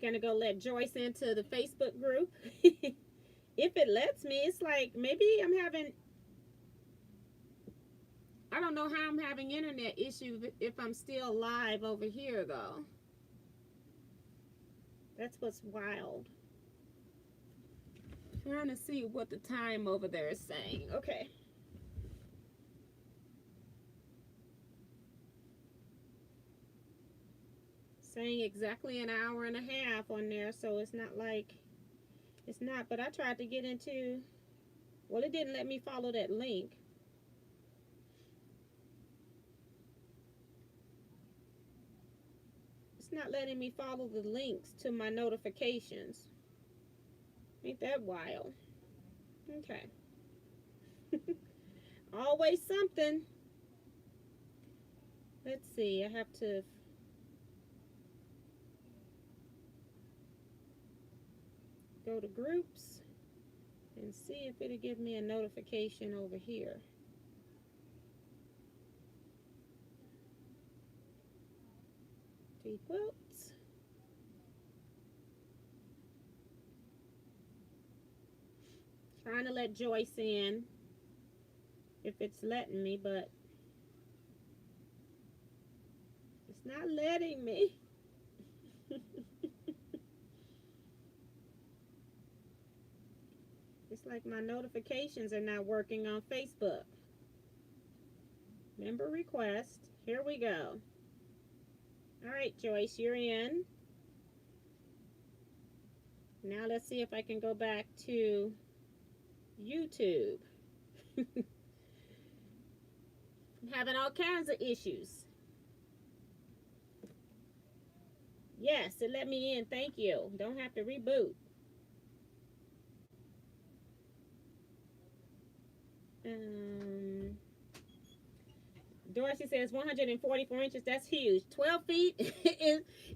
Gonna go let Joyce into the Facebook group. If it lets me. It's like maybe I'm having, I don't know how I'm having internet issues if I'm still live over here though. That's what's wild. Trying to see what the time over there is saying. Okay. Saying exactly an hour and a half on there, so it's not like, it's not, but I tried to get into, well, it didn't let me follow that link. It's not letting me follow the links to my notifications. Ain't that wild? Okay. Always something. Let's see, I have to go to groups and see if it'll give me a notification over here. Teaquilts. Trying to let Joyce in if it's letting me, but it's not letting me. It's like my notifications are not working on Facebook. Member request. Here we go. All right, Joyce, you're in. Now let's see if I can go back to YouTube. I'm having all kinds of issues. Yes, it let me in. Thank you. Don't have to reboot. Dorsey says 144 inches. That's huge. 12 feet.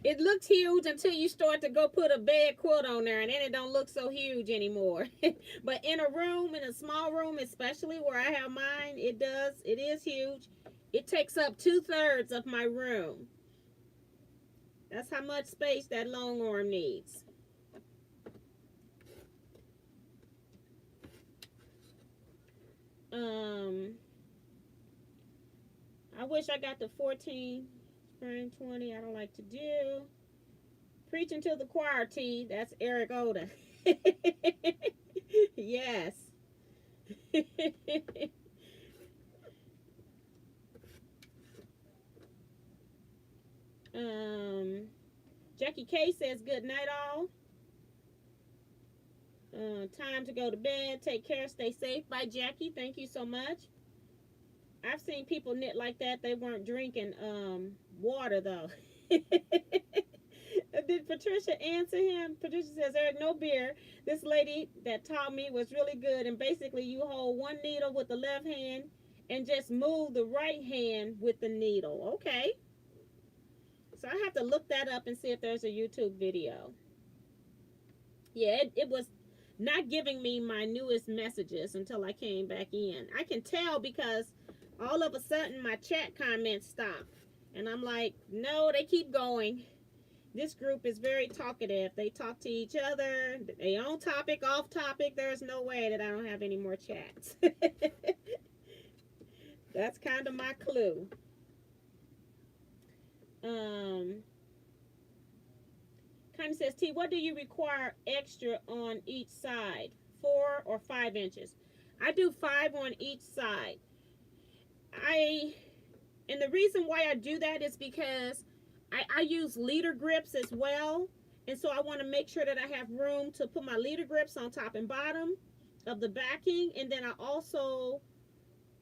It looks huge until you start to go put a bed quilt on there, and then it don't look so huge anymore. But in a room, in a small room, especially where I have mine, it does. It is huge. It takes up 2/3 of my room. That's how much space that long arm needs. I wish I got the 14, spring 20. I don't like to do. Preaching to the choir, T. That's Eric Oda. Yes. Jackie K says good night all. Time to go to bed. Take care. Stay safe. Bye, Jackie. Thank you so much. I've seen people knit like that. They weren't drinking water though. Did Patricia answer him? Patricia says, Eric, no beer. This lady that taught me was really good. And basically you hold one needle with the left hand and just move the right hand with the needle. Okay. So I have to look that up and see if there's a YouTube video. Yeah, it was not giving me my newest messages until I came back in. I can tell because all of a sudden my chat comments stopped. And I'm like, no, they keep going. This group is very talkative. They talk to each other. They on topic, off topic. There's no way that I don't have any more chats. That's kind of my clue. Kind of says, T, what do you require extra on each side? 4 or 5 inches? I do 5 on each side. And the reason why I do that is because I use leader grips as well. And so I want to make sure that I have room to put my leader grips on top and bottom of the backing. And then I also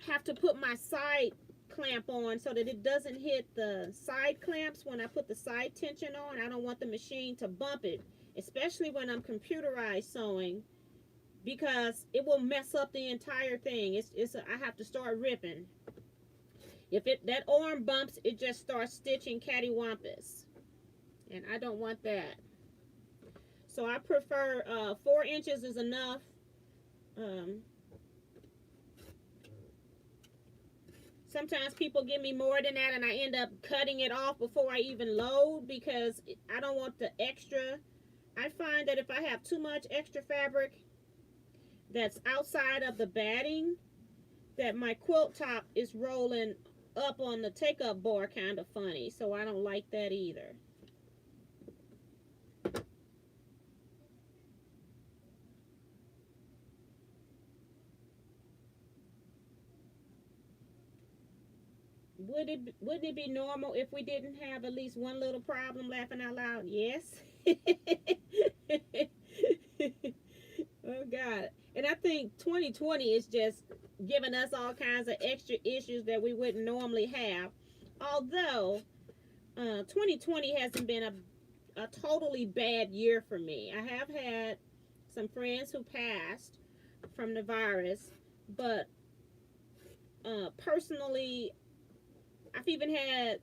have to put my side clamp on so that it doesn't hit the side clamps when I put the side tension on. I don't want the machine to bump it, especially when I'm computerized sewing. because it will mess up the entire thing. I have to start ripping. If that arm bumps, it just starts stitching cattywampus, and I don't want that. So I prefer 4 inches is enough. Sometimes people give me more than that, and I end up cutting it off before I even load because I don't want the extra. I find that if I have too much extra fabric that's outside of the batting, that my quilt top is rolling up on the take-up bar kind of funny, so I don't like that either. Wouldn't it be normal if we didn't have at least one little problem? Laughing out loud. Yes. Oh God. And I think 2020 is just giving us all kinds of extra issues that we wouldn't normally have. Although 2020 hasn't been a totally bad year for me. I have had some friends who passed from the virus, but personally, I've even had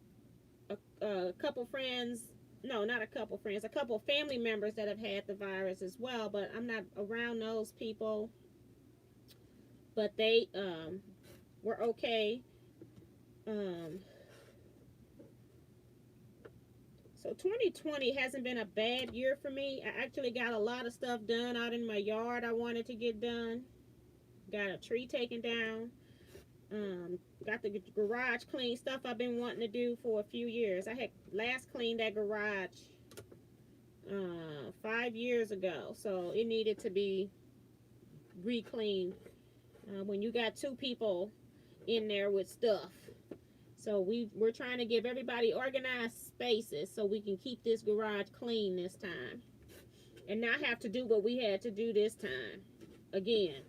a couple friends, no, not a couple friends, a couple family members that have had the virus as well, but I'm not around those people. But they were okay. So 2020 hasn't been a bad year for me. I actually got a lot of stuff done out in my yard I wanted to get done. Got a tree taken down. Got the garage clean, stuff I've been wanting to do for a few years. I had last cleaned that garage 5 years ago, so it needed to be re-cleaned. When you got 2 people in there with stuff, so we're trying to give everybody organized spaces so we can keep this garage clean this time, and not have to do what we had to do this time again.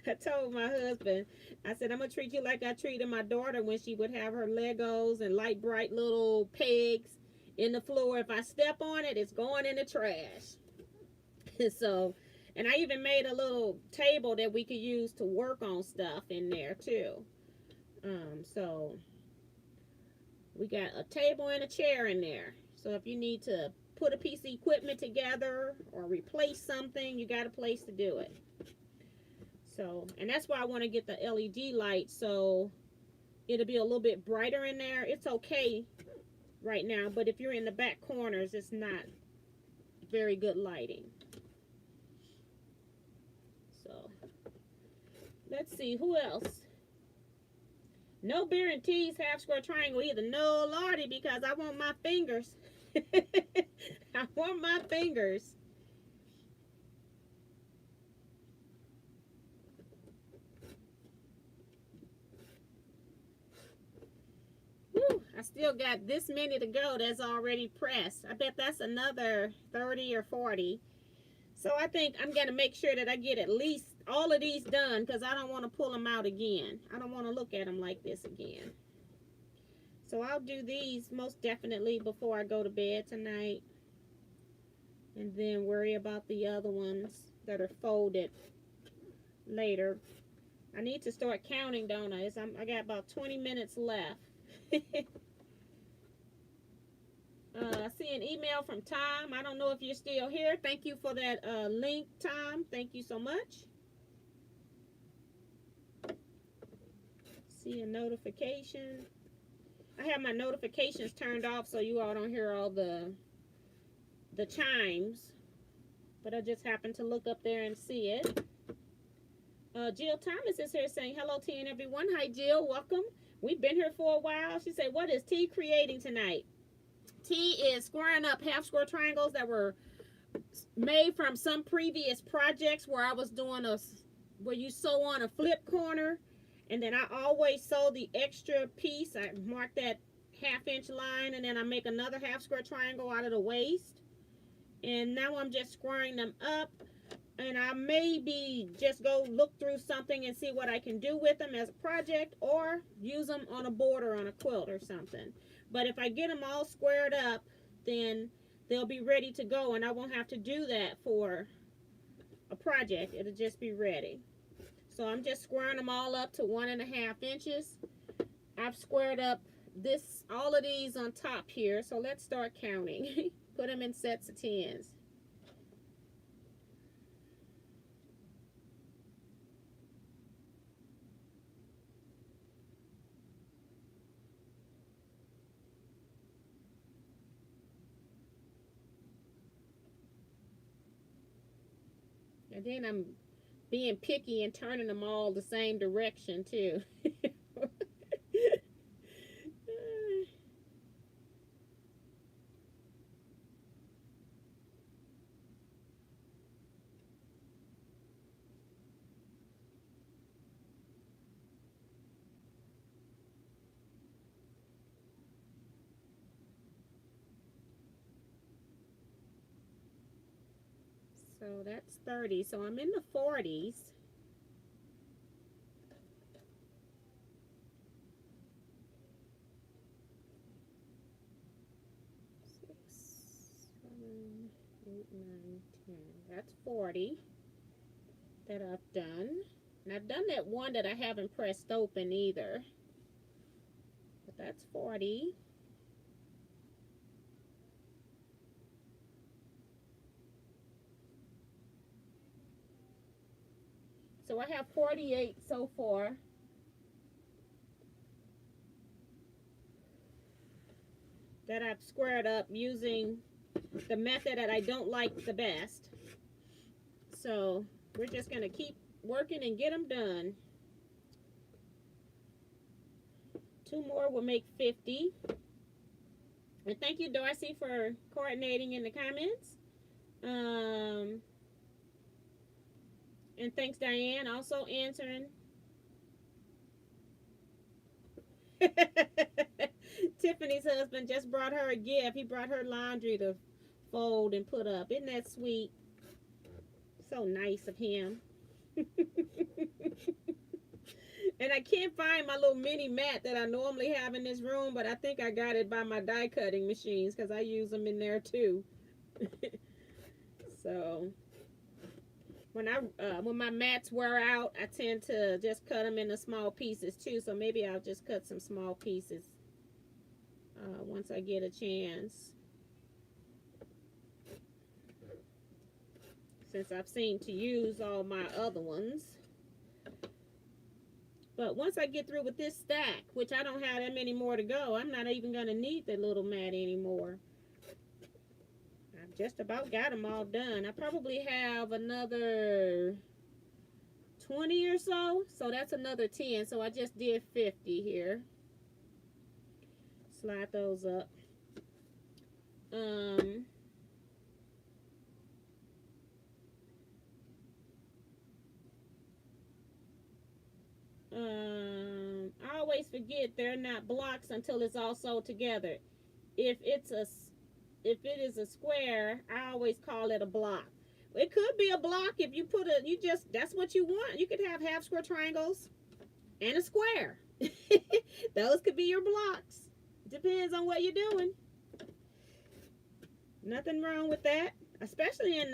I told my husband, I said, I'm going to treat you like I treated my daughter when she would have her Legos and light bright little pegs in the floor. If I step on it, it's going in the trash. So, and I even made a little table that we could use to work on stuff in there too. So we got a table and a chair in there. So if you need to put a piece of equipment together or replace something, you got a place to do it. So, and that's why I want to get the LED light, so it'll be a little bit brighter in there. It's okay right now, but if you're in the back corners, it's not very good lighting. So, let's see, who else? No beer and teas, half square triangle either. No, Lordy, because I want my fingers. I want my fingers. I still got this many to go that's already pressed. I bet that's another 30 or 40. So I think I'm going to make sure that I get at least all of these done, because I don't want to pull them out again. I don't want to look at them like this again. So I'll do these most definitely before I go to bed tonight. And then worry about the other ones that are folded later. I need to start counting, don't I? I got about 20 minutes left. I see an email from Tom. I don't know if you're still here. Thank you for that link, Tom. Thank you so much. See a notification. I have my notifications turned off so you all don't hear all the chimes. But I just happened to look up there and see it. Jill Thomas is here saying, hello, T and everyone. Hi, Jill. Welcome. We've been here for a while. She said, what is T creating tonight? T is squaring up half square triangles that were made from some previous projects where I was doing where you sew on a flip corner, and then I always sew the extra piece. I mark that half-inch line, and then I make another half square triangle out of the waist. And now I'm just squaring them up, and I maybe just go look through something and see what I can do with them as a project, or use them on a border on a quilt or something. But if I get them all squared up, then they'll be ready to go, and I won't have to do that for project. It'll just be ready. So I'm just squaring them all up to 1.5 inches. I've squared up all of these on top here. So let's start counting. Put them in sets of 10s. And then I'm being picky and turning them all the same direction too. So that's 30. So I'm in the 40s. That's 40 that I've done. And I've done that one that I haven't pressed open either. But that's 40. So I have 48 so far. That I've squared up using the method that I don't like the best. So we're just going to keep working and get them done. 2 more will make 50. And thank you, Darcy, for coordinating in the comments. And thanks, Diane, also answering. Tiffany's husband just brought her a gift. He brought her laundry to fold and put up. Isn't that sweet? So nice of him. And I can't find my little mini mat that I normally have in this room, but I think I got it by my die cutting machines because I use them in there too. So when my mats wear out, I tend to just cut them into small pieces too. So maybe I'll just cut some small pieces once I get a chance. Since I've seen to use all my other ones. But once I get through with this stack, which I don't have that many more to go, I'm not even going to need the little mat anymore. I've just about got them all done. I probably have another 20 or so. So that's another 10. So I just did 50 here. Slide those up. I always forget they're not blocks until it's all sewed together. If it is a square, I always call it a block. It could be a block if you put that's what you want. You could have half square triangles and a square. Those could be your blocks. Depends on what you're doing. Nothing wrong with that, especially in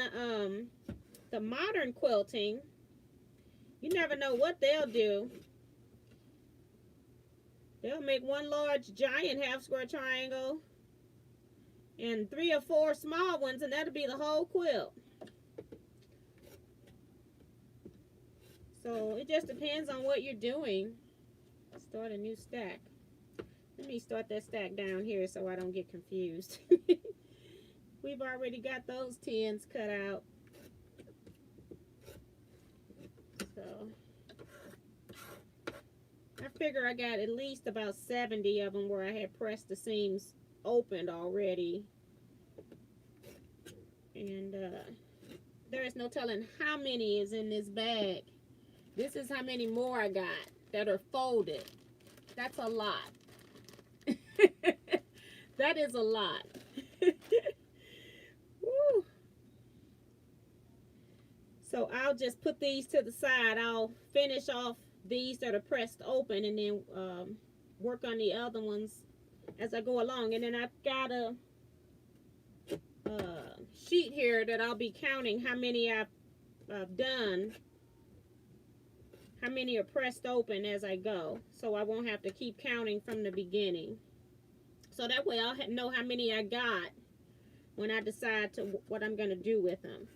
the modern quilting. You never know what they'll do. They'll make one large giant half square triangle and 3 or 4 small ones, and that'll be the whole quilt. So it just depends on what you're doing. Start a new stack. Let me start that stack down here so I don't get confused. We've already got those 10s cut out. So I figure I got at least about 70 of them where I had pressed the seams opened already. And there is no telling how many is in this bag. This is how many more I got that are folded. That's a lot. That is a lot. Woo. So I'll just put these to the side. I'll finish off these that are pressed open and then work on the other ones as I go along. And then I've got a sheet here that I'll be counting how many I've done, how many are pressed open as I go, so I won't have to keep counting from the beginning. So that way I'll know how many I got when I decide to what I'm going to do with them.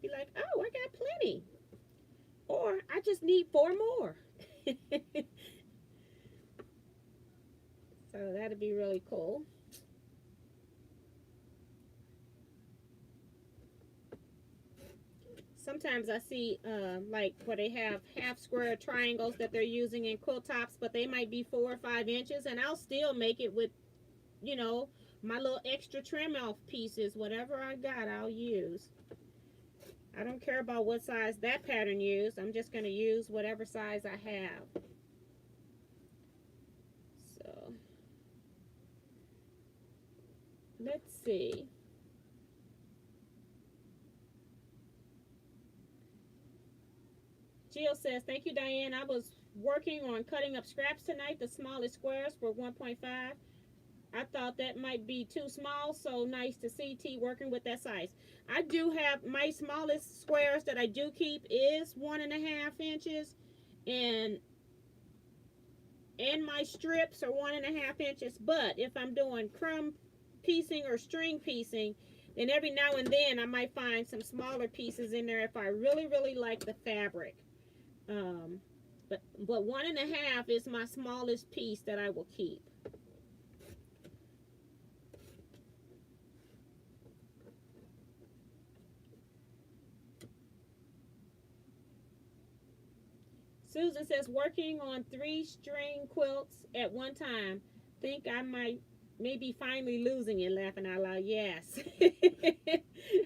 Be like, oh, I got plenty. Or I just need 4 more. So that'd be really cool. Sometimes I see like where they have half square triangles that they're using in quilt tops, but they might be 4 or 5 inches, and I'll still make it with, you know, my little extra trim off pieces. Whatever I got, I'll use. I don't care about what size that pattern used. I'm just going to use whatever size I have. So let's see. Jill says, thank you, Diane. I was working on cutting up scraps tonight. The smallest squares were 1.5. I thought that might be too small, so nice to see T working with that size. I do have my smallest squares that I do keep is 1.5 inches, and my strips are 1.5 inches. But if I'm doing crumb piecing or string piecing, then every now and then I might find some smaller pieces in there if I really, really like the fabric. But 1.5 is my smallest piece that I will keep. Susan says, working on 3 string quilts at one time. Think I might maybe finally losing it, laughing out loud. Yes.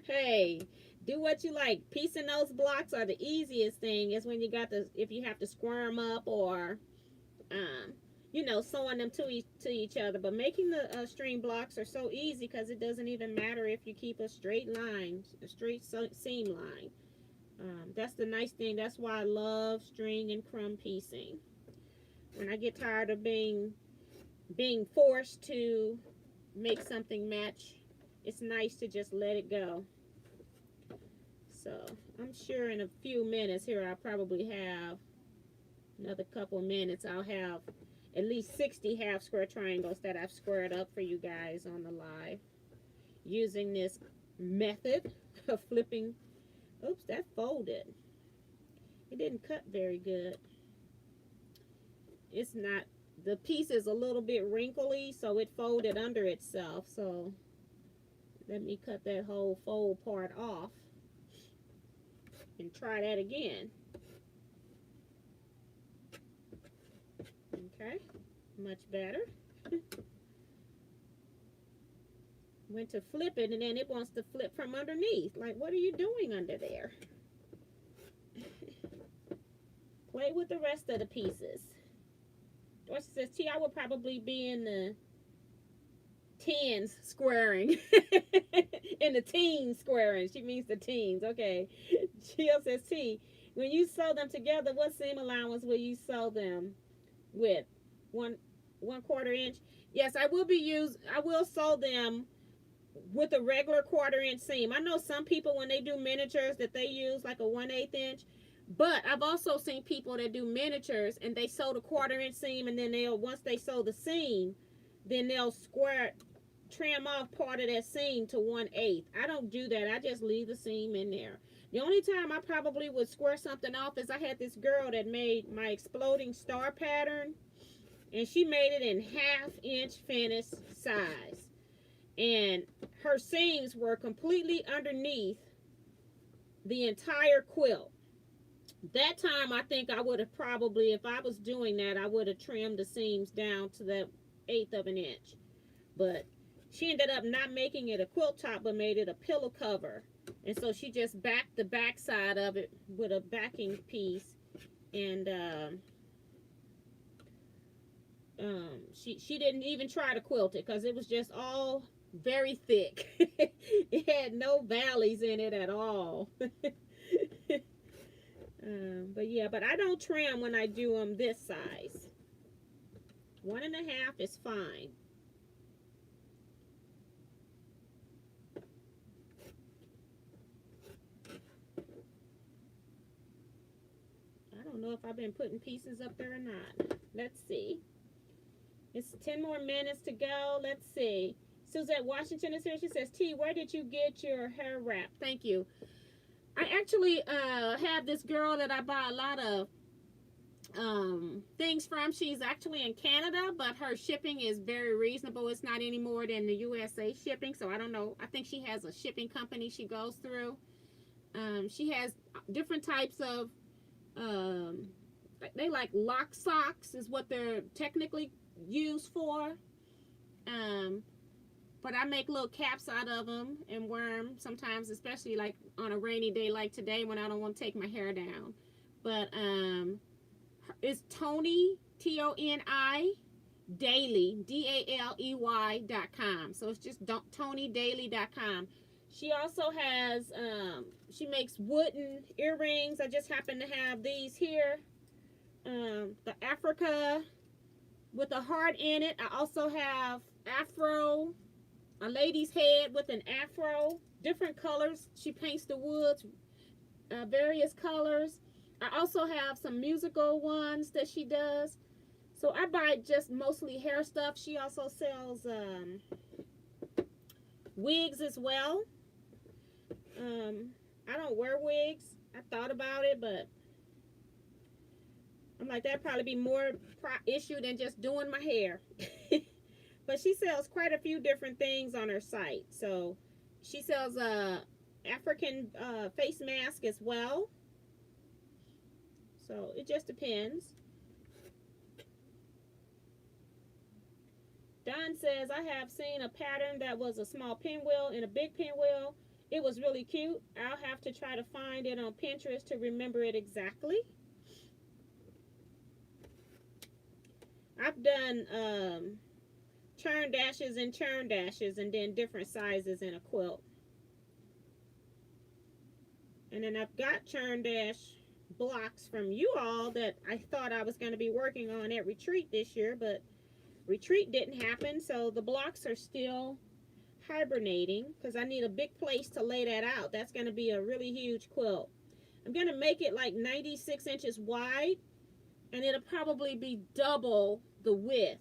Hey, do what you like. Piecing those blocks are the easiest thing. Is when you got the, if you have to square them up or you know, sewing them to each other. But making the string blocks are so easy because it doesn't even matter if you keep a straight line, a straight seam line. That's the nice thing. That's why I love string and crumb piecing. When I get tired of being forced to make something match, it's nice to just let it go. So I'm sure in a few minutes here, I'll probably have another couple minutes. I'll have at least 60 half square triangles that I've squared up for you guys on the live using this method of flipping. Oops, that folded. It didn't cut very good. It's not, the piece is a little bit wrinkly, so it folded under itself. So let me cut that whole fold part off and try that again. Okay, much better. Went to flip it, and then it wants to flip from underneath. Like, what are you doing under there? Play with the rest of the pieces. Dorsey says, T, I would probably be in the tens squaring. In the teens squaring. She means the teens. Okay. Jill says, T, when you sew them together, what seam allowance will you sew them with? 1/4 inch? Yes, I will sew them with a regular 1/4 inch seam. I know some people, when they do miniatures, that they use like a 1/8 inch. But I've also seen people that do miniatures and they sew the 1/4 inch seam, and then once they sew the seam, then they'll trim off part of that seam to 1/8. I don't do that. I just leave the seam in there. The only time I probably would square something off is I had this girl that made my exploding star pattern, and she made it in 1/2 inch finished size. And her seams were completely underneath the entire quilt. That time, I think I would have probably, if I was doing that, I would have trimmed the seams down to the 1/8 of an inch. But she ended up not making it a quilt top, but made it a pillow cover. And so she just backed the back side of it with a backing piece. And she didn't even try to quilt it because it was just all very thick. It had no valleys in it at all. But yeah, but I don't trim when I do them this size. 1.5 is fine. know if I've been putting pieces up there or not. Let's see. It's 10 more minutes to go. Let's see. Suzette Washington is here. She says, T, where did you get your hair wrap? Thank you. I actually have this girl that I buy a lot of things from. She's actually in Canada, but her shipping is very reasonable. It's not any more than the USA shipping, so I don't know. I think she has a shipping company she goes through. She has different types of they like lock socks is what they're technically used for. But I make little caps out of them and wear them sometimes, especially like on a rainy day like today when I don't want to take my hair down. But it's Tony, Toni Daily, DALEY.com. So it's just TonyDaily.com. She also has she makes wooden earrings. I just happen to have these here. The Africa with a heart in it. I also have afro, a lady's head with an afro, different colors. She paints the woods, various colors. I also have some musical ones that she does. So I buy just mostly hair stuff. She also sells wigs as well. I don't wear wigs. I thought about it, but I'm like, that'd probably be more issue than just doing my hair. But she sells quite a few different things on her site. So she sells African face mask as well. So it just depends. Don says, I have seen a pattern that was a small pinwheel and a big pinwheel. It was really cute. I'll have to try to find it on Pinterest to remember it exactly. I've done churn dashes and then different sizes in a quilt. And then I've got churn dash blocks from you all that I thought I was going to be working on at retreat this year, but retreat didn't happen, so the blocks are still hibernating because I need a big place to lay that out. That's going to be a really huge quilt. I'm going to make it like 96 inches wide, and it'll probably be double the width.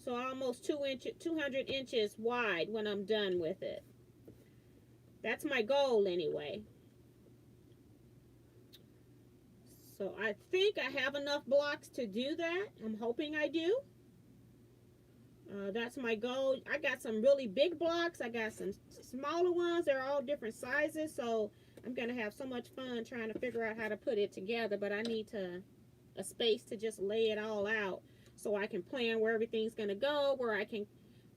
So almost 200 inches wide when I'm done with it. That's my goal anyway. So I think I have enough blocks to do that. I'm hoping I do. That's my goal. I got some really big blocks. I got some smaller ones. They're all different sizes. So I'm going to have so much fun trying to figure out how to put it together. But I need a space to just lay it all out so I can plan where everything's going to go, where I can,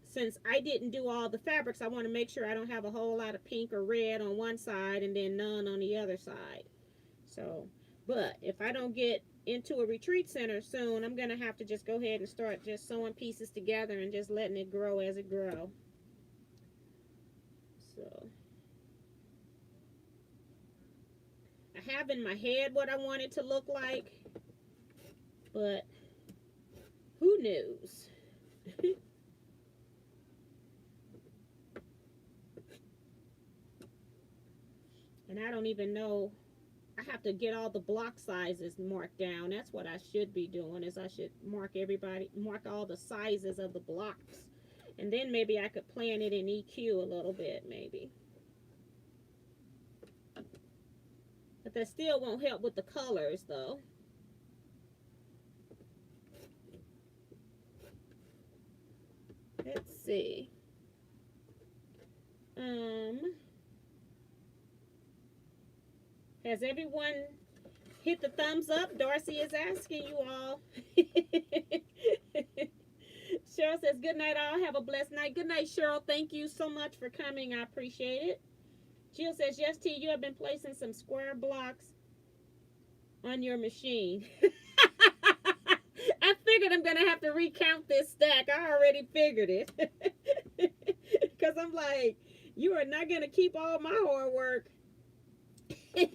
since I didn't do all the fabrics, I want to make sure I don't have a whole lot of pink or red on one side and then none on the other side. So, but if I don't get into a retreat center soon, I'm going to have to just go ahead and start just sewing pieces together and just letting it grow as it grows. So, I have in my head what I want it to look like, but who knows? And I don't even know. I have to get all the block sizes marked down. That's what I should be doing, is I should mark all the sizes of the blocks. And then maybe I could plan it in EQ a little bit, maybe. But that still won't help with the colors, though. Let's see. Has everyone hit the thumbs up? Darcy is asking you all. Cheryl says, good night all. Have a blessed night. Good night, Cheryl. Thank you so much for coming. I appreciate it. Jill says, yes, T, you have been placing some square blocks on your machine. I figured I'm going to have to recount this stack. I already figured it. Because I'm like, you are not going to keep all my hard work. I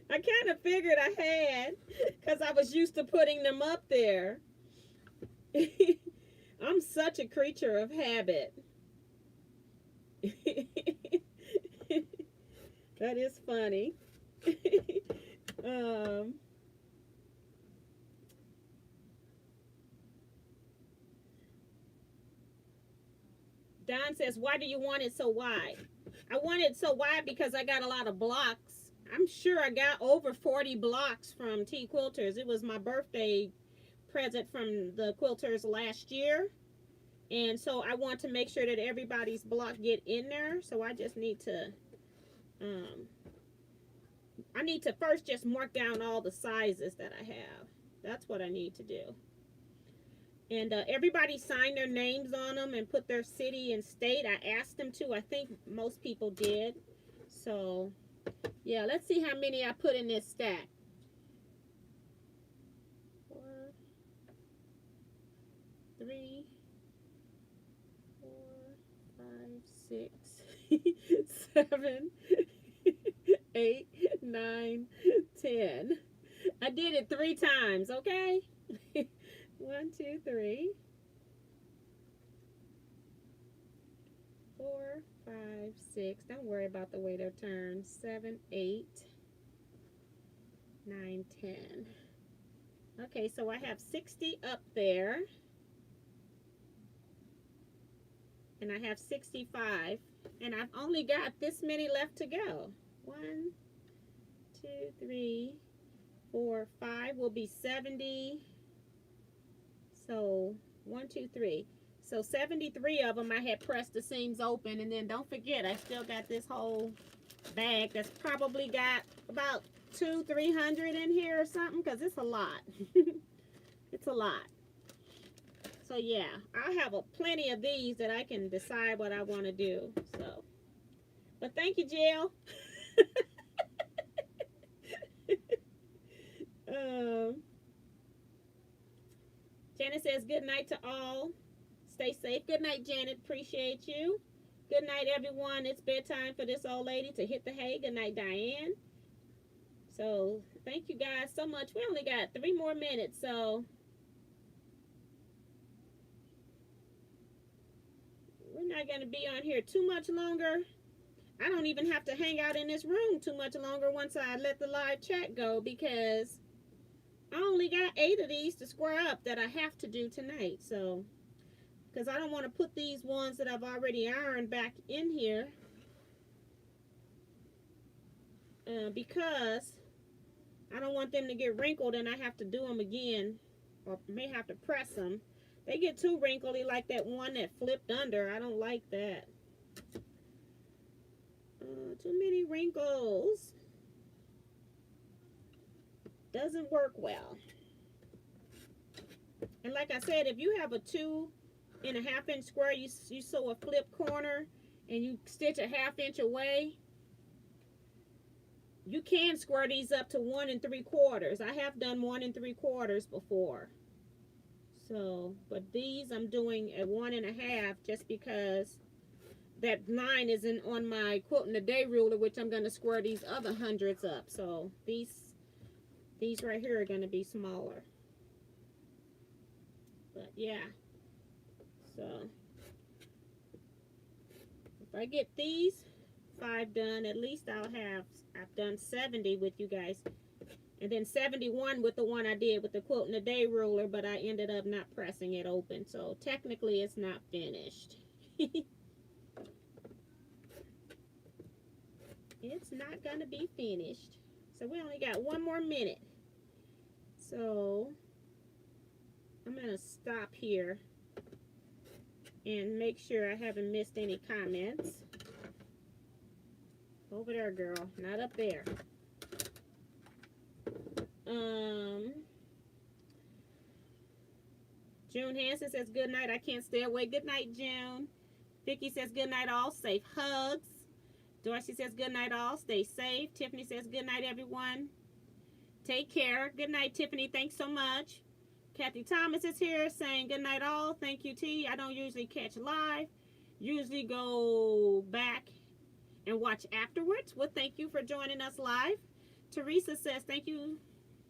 kind of figured I had, because I was used to putting them up there. I'm such a creature of habit. That is funny. um, Don says, why do you want it so wide? I want it so wide because I got a lot of blocks. I'm sure I got over 40 blocks from Teaquilters. It was my birthday present from the quilters last year. And so I want to make sure that everybody's block get in there. So I just need to, I need to first just mark down all the sizes that I have. That's what I need to do. And everybody signed their names on them and put their city and state. I asked them to. I think most people did. So, yeah, let's see how many I put in this stack. 4, 3, 4, 5, 6, 7, 8, 9, 10. I did it 3 times, okay? 1, 2, 3, 4, 5, 6. Don't worry about the way they're turned. 7, 8, 9, 10. Okay, so I have 60 up there. And I have 65. And I've only got this many left to go. 1, 2, 3, 4, 5 will be 70. So 1, 2, 3. So 73 of them I had pressed the seams open. And then don't forget, I still got this whole bag that's probably got about 200-300 in here or something, because it's a lot. It's a lot. So yeah, I have plenty of these that I can decide what I want to do. So, but thank you, Jill. Janet says, good night to all. Stay safe. Good night, Janet. Appreciate you. Good night, everyone. It's bedtime for this old lady to hit the hay. Good night, Diane. So, thank you guys so much. We only got 3 more minutes, so we're not going to be on here too much longer. I don't even have to hang out in this room too much longer once I let the live chat go, because I only got 8 of these to square up that I have to do tonight. So, because I don't want to put these ones that I've already ironed back in here, because I don't want them to get wrinkled and I have to do them again, or may have to press them. They get too wrinkly, like that one that flipped under. I don't like that. Too many wrinkles. Doesn't work well. And like I said, if you have a 2.5 inch square, you sew a flip corner and you stitch a 1/2 inch away, you can square these up to 1 3/4. I have done 1 3/4 before. So, but these I'm doing at 1 1/2, just because that line isn't on my quilting a day ruler, which I'm going to square these other hundreds up. So these right here are going to be smaller. But yeah, so if I get these 5 done, at least I've done 70 with you guys. And then 71 with the one I did with the quilting a day ruler, but I ended up not pressing it open. So technically it's not finished. It's not going to be finished. So we only got 1 more minute. So I'm going to stop here and make sure I haven't missed any comments. Over there, girl. Not up there. June Hansen says, good night. I can't stay away. Good night, June. Vicky says, good night, all. Safe hugs. Dorsey says, good night, all. Stay safe. Tiffany says, good night, everyone. Take care. Good night, Tiffany. Thanks so much. Kathy Thomas is here saying, good night, all. Thank you, T. I don't usually catch live. Usually go back and watch afterwards. Well, thank you for joining us live. Teresa says, thank you,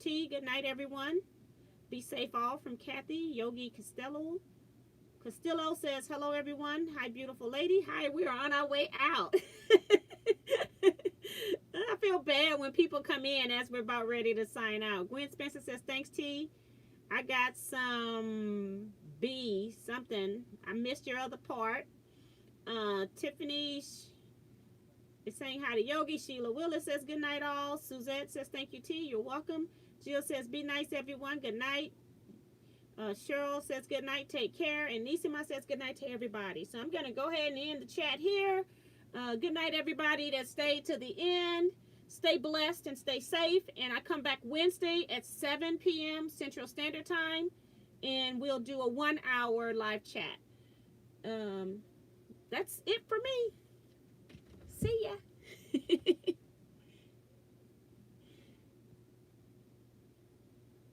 T. Good night, everyone. Be safe, all. From Kathy. Yogi Castillo says, hello, everyone. Hi, beautiful lady. Hi, we are on our way out. feel bad when people come in as we're about ready to sign out. Gwen Spencer says, thanks, T. I got some B something. I missed your other part. Tiffany is saying hi to Yogi. Sheila Willis says good night all. Suzette says thank you, T. You're welcome. Jill says be nice, everyone. Good night. Cheryl says good night. Take care. And Nisima says good night to everybody. So I'm going to go ahead and end the chat here. Good night, everybody that stayed to the end. Stay blessed and stay safe. And I come back Wednesday at 7 p.m. Central Standard Time. And we'll do a 1-hour live chat. That's it for me.